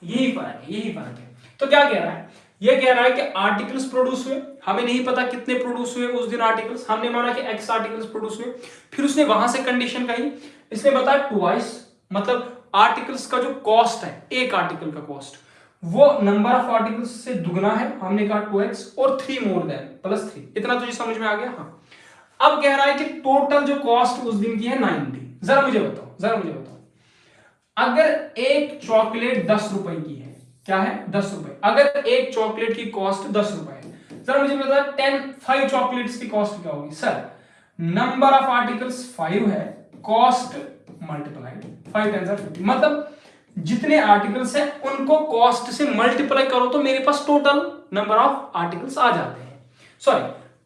यही फर्क है, यही फर्क है। तो क्या कह रहा है? ये कह रहा है कि आर्टिकल्स प्रोड्यूस हुए, हमें नहीं पता कितने प्रोड्यूस हुए उस दिन आर्टिकल्स, हमने माना कि x आर्टिकल्स प्रोड्यूस हुए। फिर उसने वहां से कंडीशन कही, इसने बताया ट्वाइस, मतलब आर्टिकल्स का जो कॉस्ट है, एक आर्टिकल का कॉस्ट वो नंबर ऑफ आर्टिकल्स से दुगना है, हमने कहा 2x, और 3 मोर देन +3। इतना तुझे समझ में आ गया? हाँ। अब कह रहा है कि टोटल जो कॉस्ट उस दिन की है 90। जरा मुझे बताओ, अगर एक चॉकलेट 10 रुपए की है, क्या है? 10 रुपए। अगर एक चॉकलेट की कॉस्ट 10 रुपए है, जरा मुझे बता 5 चॉकलेट्स की कॉस्ट क्या होगी? सर नंबर ऑफ आर्टिकल्स 5 है, कॉस्ट मल्टीप्लाइड 5 × 50, मतलब जितने आर्टिकल्स हैं उनको कॉस्ट से मल्टीप्लाई करो तो मेरे पास टोटल नंबर ऑफ आर्टिकल्स आ जाते हैं। सॉरी,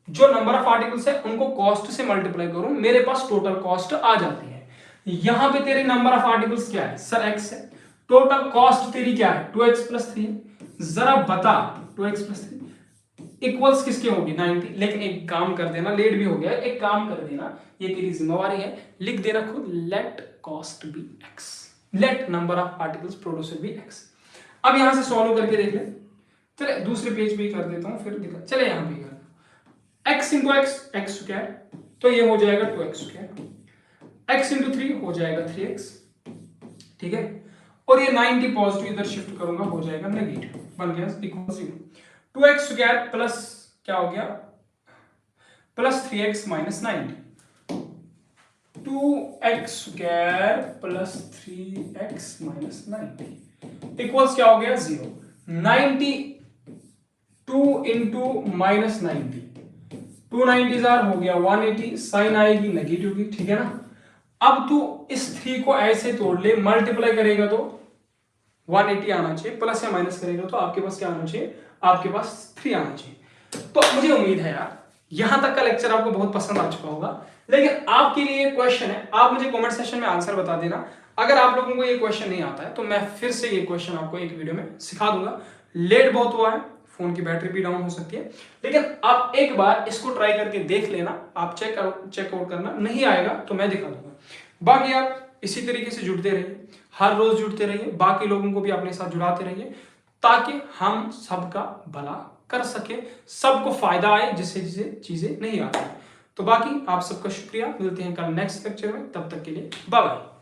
जो नंबर ऑफ आर्टिकल्स है उनको कॉस्ट से मल्टीप्लाई करो, मेरे पास टोटल कॉस्ट आ जाती है। यहां पे तेरे नंबर ऑफ आर्टिकल्स क्या है? सर x है। टोटल कॉस्ट तेरी क्या है? 2x + 3 है। जरा बता 2x + 3 इक्वल्स किसके होगी? 90। लेकिन एक काम कर देना, लेट भी हो गया, एक काम कर देना, ये तेरी जिम्मेवारी है, लिख देना खुद, let cost be x, let number of articles produced be x। अब यहां से सॉल्व करके देख ले। चले दूसरे पेज पे ही कर देता हूं, फिर दिखा। चले यहां पे कर x × x, x², तो ये हो जाएगा 2x², x × 3 हो जाएगा 3x, ठीक है। और ये 90 पॉजिटिव इधर शिफ्ट करूंगा, हो जाएगा नेगेटिव, बन गया इक्वल 0। 2x² प्लस क्या हो गया? +3x - 90, 2x² + 3x - 90 इक्वल्स क्या हो गया? 0। 90 2 × -90, 2 90s हो गया 180, साइन आएगी नेगेटिव की, ठीक है ना। अब तू इस 3 को ऐसे तोड़ ले, मल्टीप्लाई करेगा तो 180 आना चाहिए, प्लस या माइनस करेगा तो आपके पास क्या आना चाहिए? आपके पास 3 आना चाहिए। तो मुझे उम्मीद है यार यहां तक का लेक्चर आपको बहुत पसंद आ चुका होगा। लेकिन आपके लिए क्वेश्चन है, आप मुझे कमेंट सेक्शन में आंसर बता देना। अगर आप लोगों को ये क्वेश्चन नहीं आता है तो मैं फिर से ये क्वेश्चन आपको एक वीडियो में सिखा दूंगा। लेट बहुत हुआ है, फोन की बैटरी भी डाउन हो सकती है, लेकिन आप एक बार इसको ट्राई करके देख लेना, आप चेकआउट करना, नहीं आएगा तो मैं दिखा दूंगा। बाकी आप इसी तरीके से जुड़ते रहिए, हर रोज जुड़ते रहिए, बाकी लोगों को भी अपने साथ जुड़ाते रहिए, ताकि हम सबका भला कर सके, सबको फायदा आए, जिससे चीजें नहीं आती। तो बाकी आप सबका शुक्रिया, मिलते हैं कल नेक्स्ट लेक्चर में, तब तक के लिए बाय बाय।